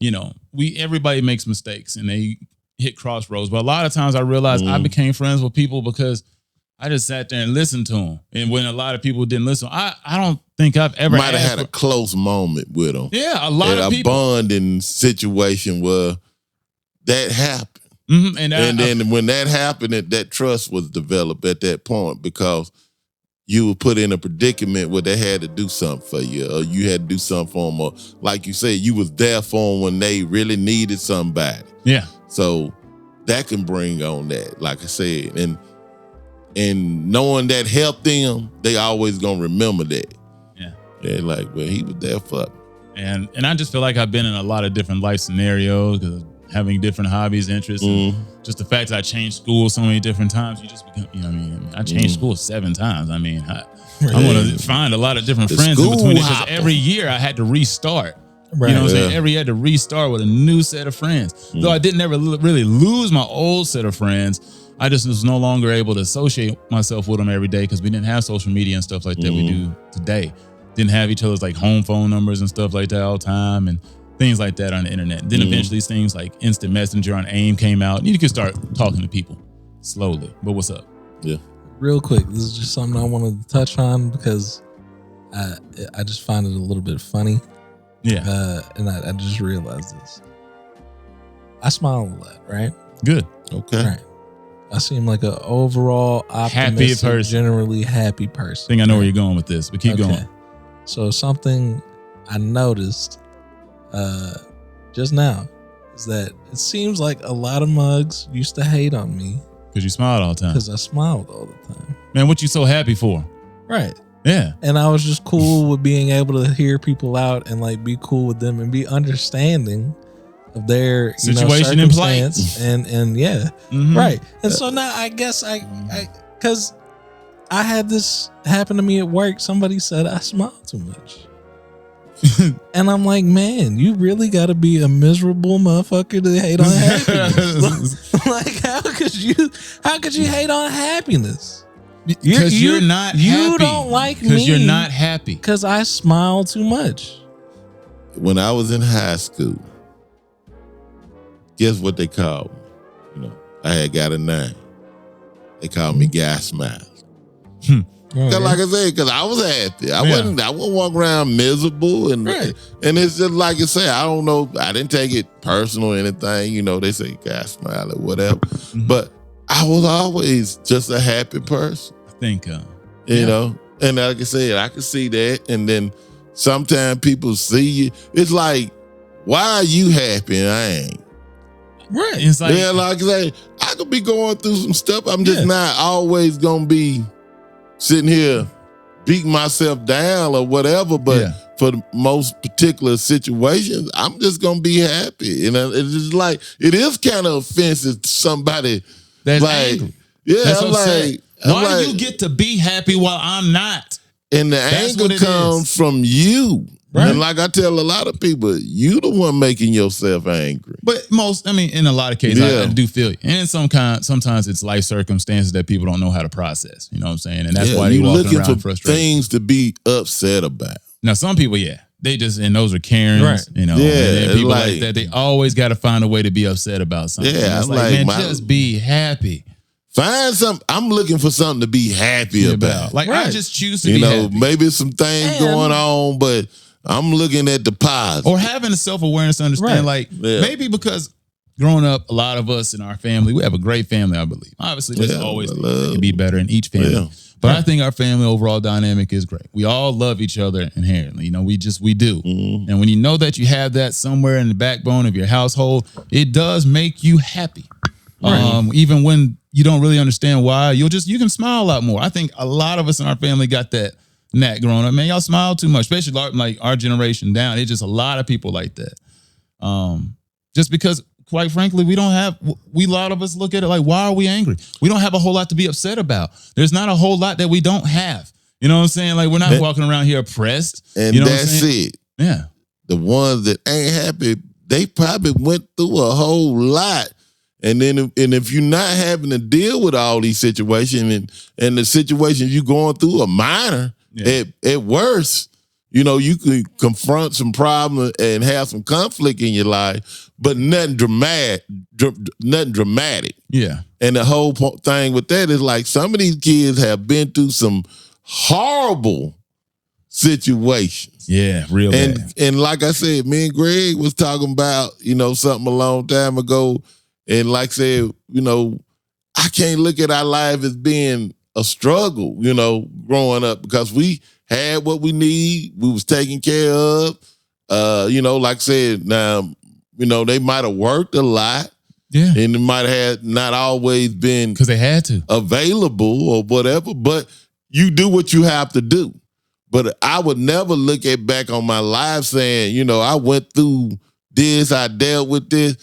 Everybody makes mistakes and they hit crossroads. But a lot of times I realized I became friends with people because I just sat there and listened to them. And when a lot of people didn't listen, I don't think I've ever might have had a close moment with them. Yeah, a lot of people. A bonding situation where that happened. Mm-hmm. And then when that happened, that trust was developed at that point because you were put in a predicament where they had to do something for you or you had to do something for them. Or like you said, you was there for them when they really needed somebody. Yeah. So that can bring on that, like I said. And knowing that helped them, they always gonna remember that. Yeah. They're like, well, he was there for me. And I just feel like I've been in a lot of different life scenarios because having different hobbies, interests, and just the fact that I changed school so many different times, you just become, I changed school 7 times. I want to find a lot of different friends in between it because every year I had to restart. Right. You know what I'm saying? Every year I had to restart with a new set of friends. Though I didn't ever really lose my old set of friends, I just was no longer able to associate myself with them every day because we didn't have social media and stuff like that we do today. Didn't have each other's like home phone numbers and stuff like that all the time and things like that on the internet. Then eventually things like Instant Messenger on AIM came out and you could start talking to people slowly. But what's up? Yeah. Real quick, this is just something I wanted to touch on because I just find it a little bit funny. Yeah. And I just realized this. I smile a lot, right? Good. Okay. Right. I seem like an overall optimistic, person. Generally happy person. I think I know where you're going with this, but keep going. So something I noticed just now is that it seems like a lot of mugs used to hate on me. Because you smiled all the time. Because I smiled all the time. Man, what you so happy for? Right. Yeah. And I was just cool with being able to hear people out and like be cool with them and be understanding of their situation in place. And yeah. Right. And so now I guess because I had this happen to me at work. Somebody said I smile too much. And I'm like, man, you really got to be a miserable motherfucker to hate on happiness. Like, how could you hate on happiness? Because you're not happy. You don't like me. Because you're not happy. Because I smile too much. When I was in high school, guess what they called me? I had got a name. They called me Guy Smiles. Cause like I said, because I was happy. I wasn't walking around miserable and it's just like you say, I don't know, I didn't take it personal or anything. They say Guy Smile or whatever. But I was always just a happy person. I think you know, and like I said, I can see that. And then sometimes people see you. It's like, why are you happy and I ain't? Right. It's like, like I say, I could be going through some stuff. I'm just not always gonna be sitting here beating myself down or whatever. But for the most particular situations, I'm just gonna be happy. It's just like, it is kind of offensive to somebody that's like angry. Yeah, that's I'm like, why do you get to be happy while I'm not? And the anger comes from you. Right. And like I tell a lot of people, you the one making yourself angry. But in a lot of cases, I do feel you. And sometimes it's life circumstances that people don't know how to process. You know what I'm saying? And that's why they walking looking around for frustrated. things to be upset about. Now, some people, they just, and those are Karens, Right. you know. Yeah, and then people like- like that, they always got to find a way to be upset about something. Yeah, it's like, man, my- just be happy Find something. I'm looking for something to be happy about. Like, I just choose to You be know, happy. maybe some things going on, but I'm looking at the positive. Or having a self-awareness to understand, maybe because growing up, a lot of us in our family, we have a great family, I believe. Obviously, there's always things that can be better in each family. Yeah. But I think our family overall dynamic is great. We all love each other inherently. You know, we do. Mm-hmm. And when you know that you have that somewhere in the backbone of your household, it does make you happy. Even when you don't really understand why, you can smile a lot more. I think a lot of us in our family got that knack growing up. Man, y'all smile too much, especially like our generation down. It's just a lot of people like that. Just because, quite frankly, a lot of us look at it like, why are we angry? We don't have a whole lot to be upset about. There's not a whole lot that we don't have. You know what I'm saying? Like, we're not walking around here oppressed. And you know that's it. Yeah. The ones that ain't happy, they probably went through a whole lot. And then, if you're not having to deal with all these situations and the situations you're going through are minor, at worst, you know, you can confront some problems and have some conflict in your life, but nothing dramatic. Yeah. And the whole thing with that is like some of these kids have been through some horrible situations. Yeah, real bad. And like I said, me and Greg was talking about, you know, something a long time ago. And like I said, you know, I can't look at our life as being a struggle, you know, growing up, because we had what we need. We was taken care of. You know, like I said, now, you know, they might have worked a lot. Yeah. And it might have not always been because they had to available or whatever, but you do what you have to do. But I would never look back on my life saying, you know, I went through this, I dealt with this.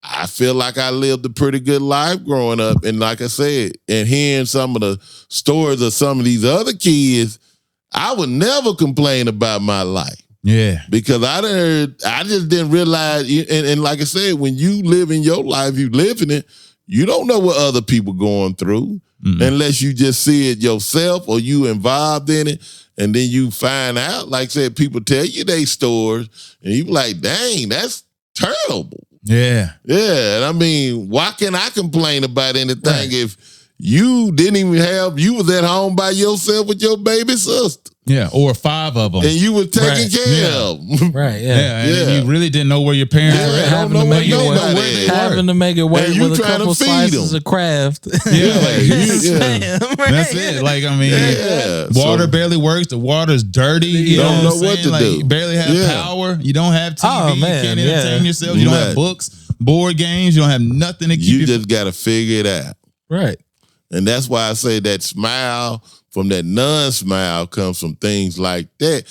I feel like I lived a pretty good life growing up. And like I said, and hearing some of the stories of some of these other kids, I would never complain about my life. Yeah. Because I just didn't realize, and like I said, when you live in your life, you live in it, you don't know what other people going through unless you just see it yourself or you involved in it. And then you find out, like I said, people tell you their stories and you be like, dang, that's terrible. Yeah. Yeah. And I mean, why can I complain about anything if you didn't even you was at home by yourself with your baby sister? Yeah, or 5 of them. And you were taking care of them. Right, and you really didn't know where your parents were at. Having to make it work with a couple slices of Kraft. Yeah, that's it. Like, I mean, water barely works. The water's dirty. You don't know what to like, do. You barely have power. You don't have TV. You can't entertain yourself. You don't have books, board games. You don't have nothing to keep you just got to figure it out. Right. And that's why I say that smile from that non-smile comes from things like that.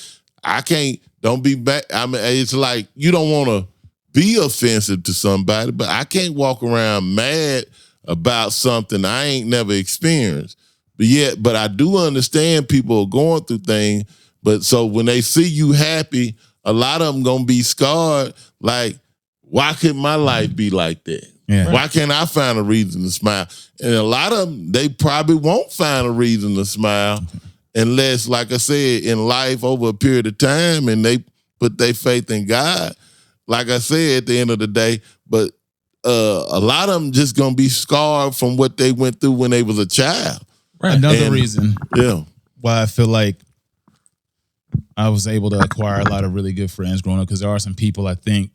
Don't be back. I mean, it's like you don't want to be offensive to somebody, but I can't walk around mad about something I ain't never experienced. But I do understand people are going through things. But so when they see you happy, a lot of them gonna be scarred. Like, why couldn't my life be like that? Yeah. Why can't I find a reason to smile? And a lot of them, they probably won't find a reason to smile unless, like I said, in life over a period of time and they put their faith in God, like I said, at the end of the day. But a lot of them just going to be scarred from what they went through when they was a child. Right. Another reason why I feel like I was able to acquire a lot of really good friends growing up, because there are some people I think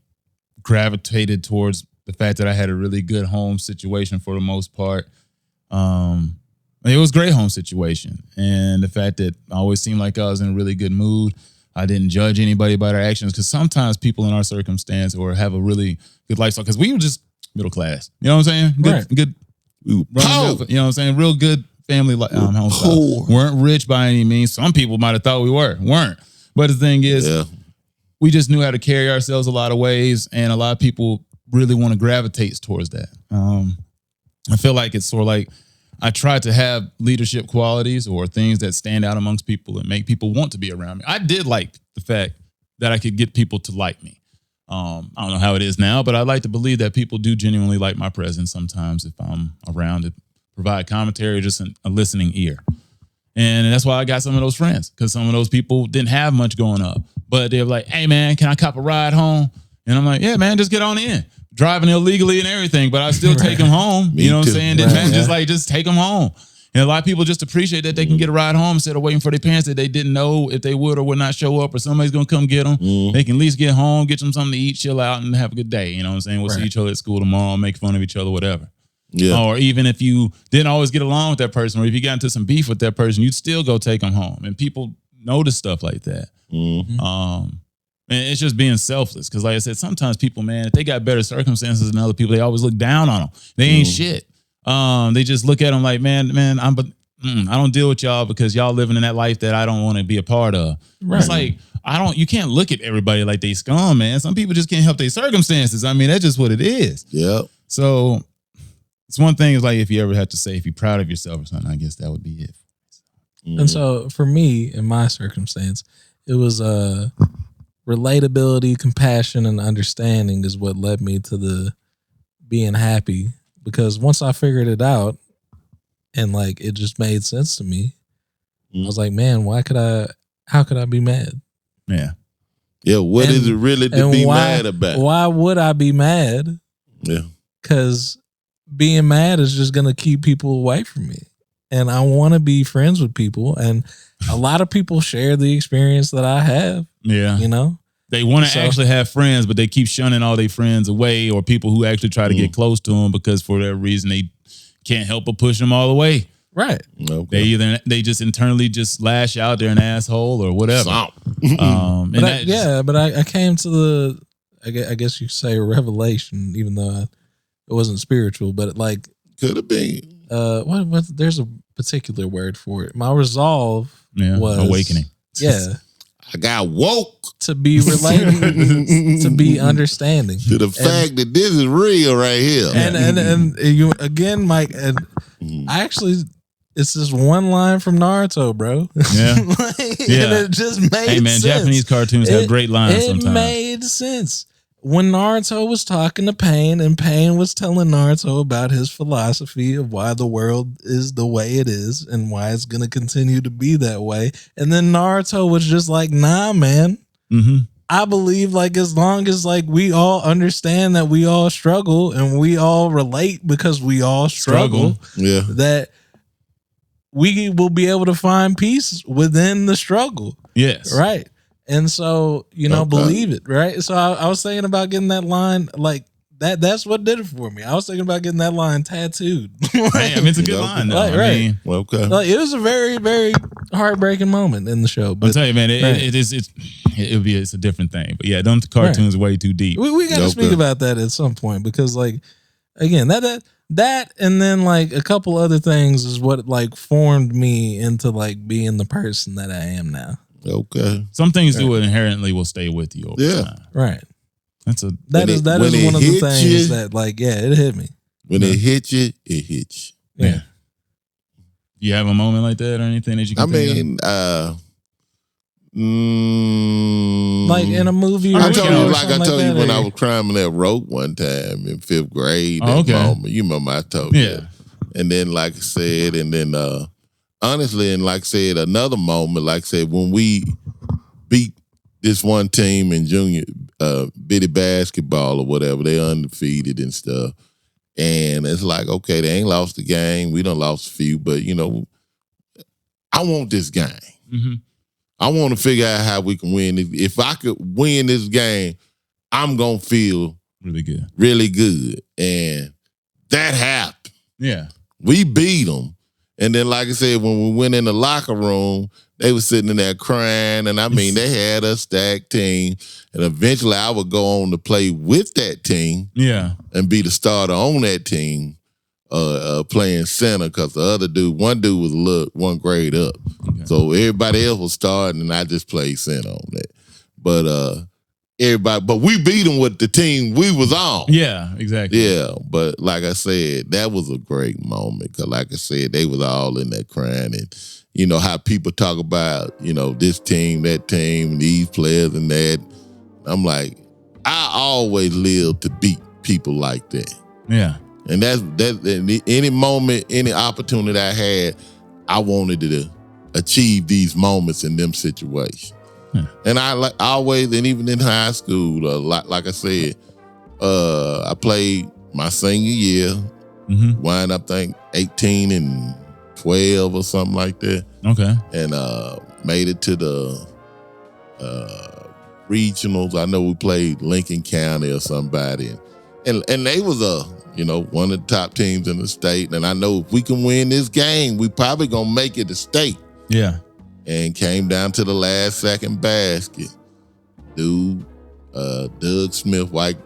gravitated towards the fact that I had a really good home situation for the most part. It was a great home situation. And the fact that I always seemed like I was in a really good mood. I didn't judge anybody by their actions, because sometimes people in our circumstance or have a really good lifestyle, because we were just middle class. You know what I'm saying? Good. You know what I'm saying? Real good family home. Weren't rich by any means. Some people might have thought we weren't. But the thing is, we just knew how to carry ourselves a lot of ways, and a lot of people really want to gravitate towards that. I feel like it's sort of like I try to have leadership qualities or things that stand out amongst people and make people want to be around me. I did like the fact that I could get people to like me. I don't know how it is now, but I like to believe that people do genuinely like my presence sometimes if I'm around to provide commentary or just a listening ear. And that's why I got some of those friends, because some of those people didn't have much going up. But they're like, hey, man, can I cop a ride home? And I'm like, yeah, man, just get on in. Driving illegally and everything, but I still take them home. You know what I'm saying? Just take them home. And a lot of people just appreciate that they can get a ride home instead of waiting for their parents that they didn't know if they would or would not show up, or somebody's going to come get them. They can at least get home, get them something to eat, chill out, and have a good day. You know what I'm saying? We'll see each other at school tomorrow, make fun of each other, whatever. Yeah. Or even if you didn't always get along with that person, or if you got into some beef with that person, you'd still go take them home. And people notice stuff like that. And it's just being selfless. Because like I said, sometimes people, man, if they got better circumstances than other people, they always look down on them. They ain't shit. They just look at them like, man, I don't deal with y'all because y'all living in that life that I don't want to be a part of. Right. It's like, you can't look at everybody like they scum, man. Some people just can't help their circumstances. I mean, that's just what it is. Yeah. So it's one thing is like, if you ever have to say, if you're proud of yourself or something, I guess that would be it. And so for me, in my circumstance, it was relatability, compassion, and understanding is what led me to the being happy. Because once I figured it out and like it just made sense to me, I was like, man, how could I be mad? Yeah. Yeah, what is it really to be mad about? Why would I be mad? Yeah. Because being mad is just going to keep people away from me. And I want to be friends with people. And a lot of people share the experience that I have. Yeah. You know? They want to actually have friends, but they keep shunning all their friends away, or people who actually try to get close to them because for that reason they can't help but push them all away. Right. Okay. They just internally just lash out, they're an asshole or whatever. But I came to I guess you could say a revelation, even though it wasn't spiritual, but it like could have been. What there's a particular word for it. My resolve was awakening. Yeah. I got woke to be related, to be understanding, to the fact that this is real right here. And you again, Mike. And I actually, it's this one line from Naruto, bro. Yeah, and it just made. Hey man, sense. Japanese cartoons have great lines. Sometimes it made sense when Naruto was talking to Pain, and Pain was telling Naruto about his philosophy of why the world is the way it is and why it's going to continue to be that way. And then Naruto was just like, nah, man. I believe like as long as like we all understand that we all struggle and we all relate because we all struggle. That we will be able to find peace within the struggle. Yes. Right. And so, believe it, right? So I was thinking about getting that line, like that's what did it for me. I was thinking about getting that line tattooed. It's a good line, though. Like, right. It was a very, very heartbreaking moment in the show. But I'll tell you, man, it's a different thing. But yeah, them cartoons are way too deep. We got to speak about that at some point because, like, again, that and then like a couple other things is what like formed me into like being the person that I am now. Okay. Some things inherently will stay with you over time. Right. That is one of the things that like, it hit me. When it hit you, it hit you. Yeah. You have a moment like that or anything that you can think of? Like in a movie. I told you when I was climbing that rope one time in 5th grade. Moment, you remember I told you. Yeah. And then like I said, honestly, and like I said, another moment, like I said, when we beat this one team in junior bitty basketball or whatever, they undefeated and stuff. And it's like, okay, they ain't lost the game. We done lost a few, but I want this game. Mm-hmm. I want to figure out how we can win. If I could win this game, I'm going to feel really good. Really good. And that happened. Yeah. We beat them. And then, like I said, when we went in the locker room, they were sitting in there crying. And I mean, they had a stacked team. And eventually I would go on to play with that team. Yeah. And be the starter on that team, playing center. Because the other dude, one dude was one grade up. Okay. So everybody else was starting and I just played center on that. But everybody, but we beat them with the team we was on. Yeah, exactly. Yeah, but like I said, that was a great moment because, like I said, they was all in there crying, and you know how people talk about, you know, this team, that team, these players, and that. I'm like, I always live to beat people like that. Yeah, and that's any moment, any opportunity I had, I wanted to achieve these moments in them situations. And I always, and even in high school, like I said, I played my senior year, wind up, I think 18 and 12 or something like that. Okay. And made it to the regionals. I know we played Lincoln County or somebody, and they was one of the top teams in the state. And I know if we can win this game, we probably gonna make it to state. Yeah. And came down to the last second basket. Dude, Doug Smith, white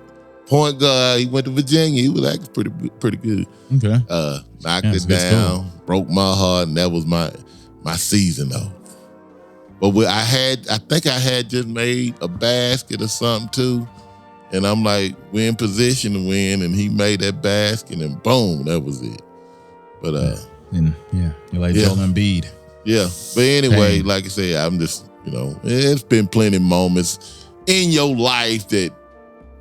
point guard, he went to Virginia. He was actually pretty good. Okay. Knocked it down, broke my heart, and that was my season though. But I think I had just made a basket or something too. And I'm like, we're in position to win, and he made that basket, and boom, that was it. But you're like Joel Embiid. Yeah, but anyway, like I said, I'm just, it's been plenty of moments in your life that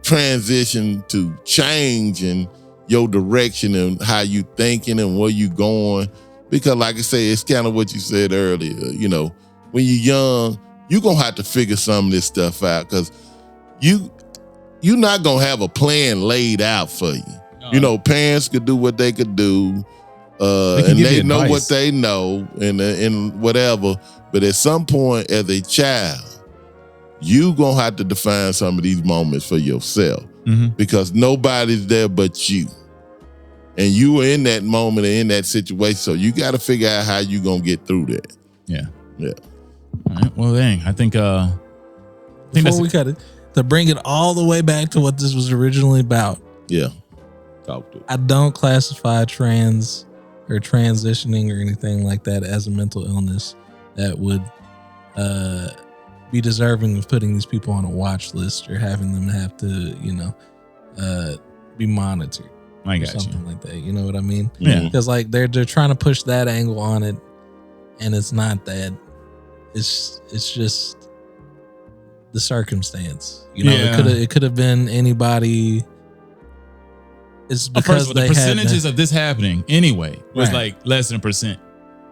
transition to change in your direction and how you thinking and where you going. Because like I say, it's kind of what you said earlier, when you're young, you're going to have to figure some of this stuff out because you're not going to have a plan laid out for you. No. Parents could do what they could do. And they know what they know and whatever. But at some point as a child, you going to have to define some of these moments for yourself because nobody's there but you. And you were in that moment and in that situation. So you got to figure out how you going to get through that. Yeah. Yeah. All right. Well, dang, I think before we cut it, to bring it all the way back to what this was originally about. Yeah. Talk to it. I don't classify trans or transitioning or anything like that as a mental illness that would be deserving of putting these people on a watch list or having them have to, be monitored. I got something you. like that. You know what I mean? Yeah. Because like they're trying to push that angle on it, and it's not that. It's just the circumstance. It could have been anybody. It's because the percentages of this happening anyway was like less than 1%.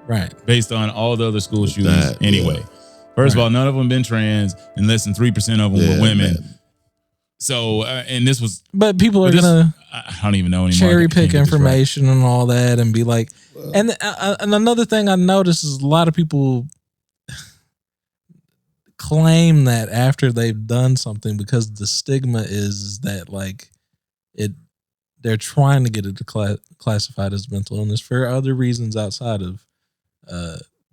Right. Based on all the other school shootings anyway. Yeah. First of all, none of them been trans and less than 3% of them were women. Man. So, and this was... But people are going to... I don't even know anymore. Cherry pick information and all that and be like... And another thing I noticed is a lot of people claim that after they've done something because the stigma is that like they're trying to get it classified as mental illness for other reasons outside of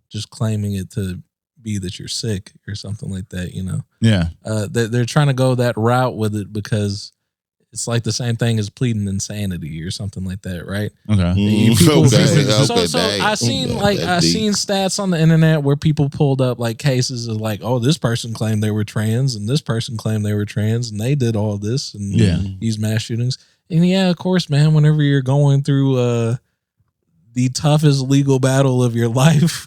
just claiming it to be that you're sick or something like that, Yeah. They're trying to go that route with it because it's like the same thing as pleading insanity or something like that, right? Okay. So I seen stats on the internet where people pulled up like cases of like, oh, this person claimed they were trans and this person claimed they were trans and they did all this and these mass shootings. And yeah, of course, man, whenever you're going through the toughest legal battle of your life,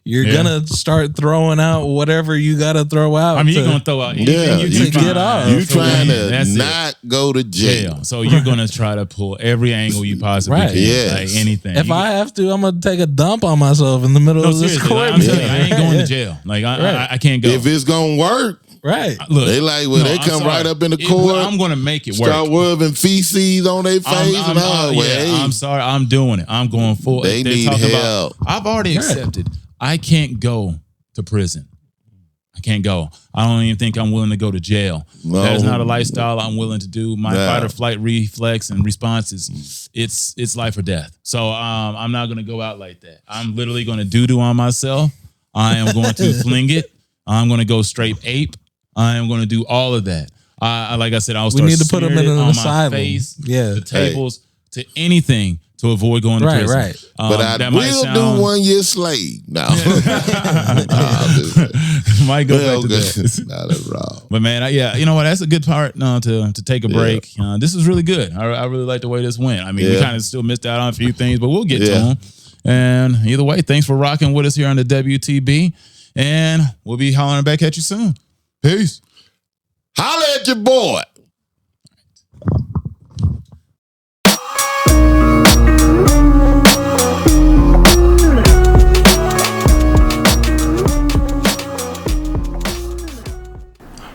you're gonna start throwing out whatever you gotta throw out. I mean, you're gonna throw out anything you can get off. You're trying to not go to jail. So you're gonna try to pull every angle you possibly can. Yes. Like anything. If I have to, I'm gonna take a dump on myself in the middle of this court. I'm telling you, I ain't going to jail. Like I can't go. If it's gonna work. Right. Look, they like when they come right up in the court. I'm going to make it work. Start rubbing feces on their face and all. I'm sorry. I'm doing it. I'm going for it. They need help. I've already accepted. I can't go to prison. I can't go. I don't even think I'm willing to go to jail. No. That is not a lifestyle I'm willing to do. My fight or flight reflex and responses, it's life or death. So I'm not going to go out like that. I'm literally going to doo-doo on myself. I am going to fling it. I'm going to go straight ape. I am going to do all of that. Like I said, I'll start. We need to put them in an asylum. Face, the tables, to anything to avoid going to Right, prison. right. But I that might will sound- do 1 year slave. No. Might go back to that. Not at all. But man, yeah, you know what? That's a good part to take a break. This is really good. I really like the way this went. I mean, we kind of still missed out on a few things, but we'll get to them. And either way, thanks for rocking with us here on the WTB. And we'll be hollering back at you soon. Peace. Holla at your boy.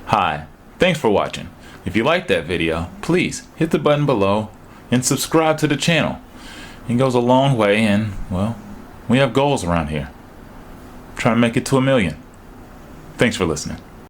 Hi, thanks for watching. If you liked that video, please hit the button below and subscribe to the channel. It goes a long way, and well, we have goals around here. Trying to make it to 1 million. Thanks for listening.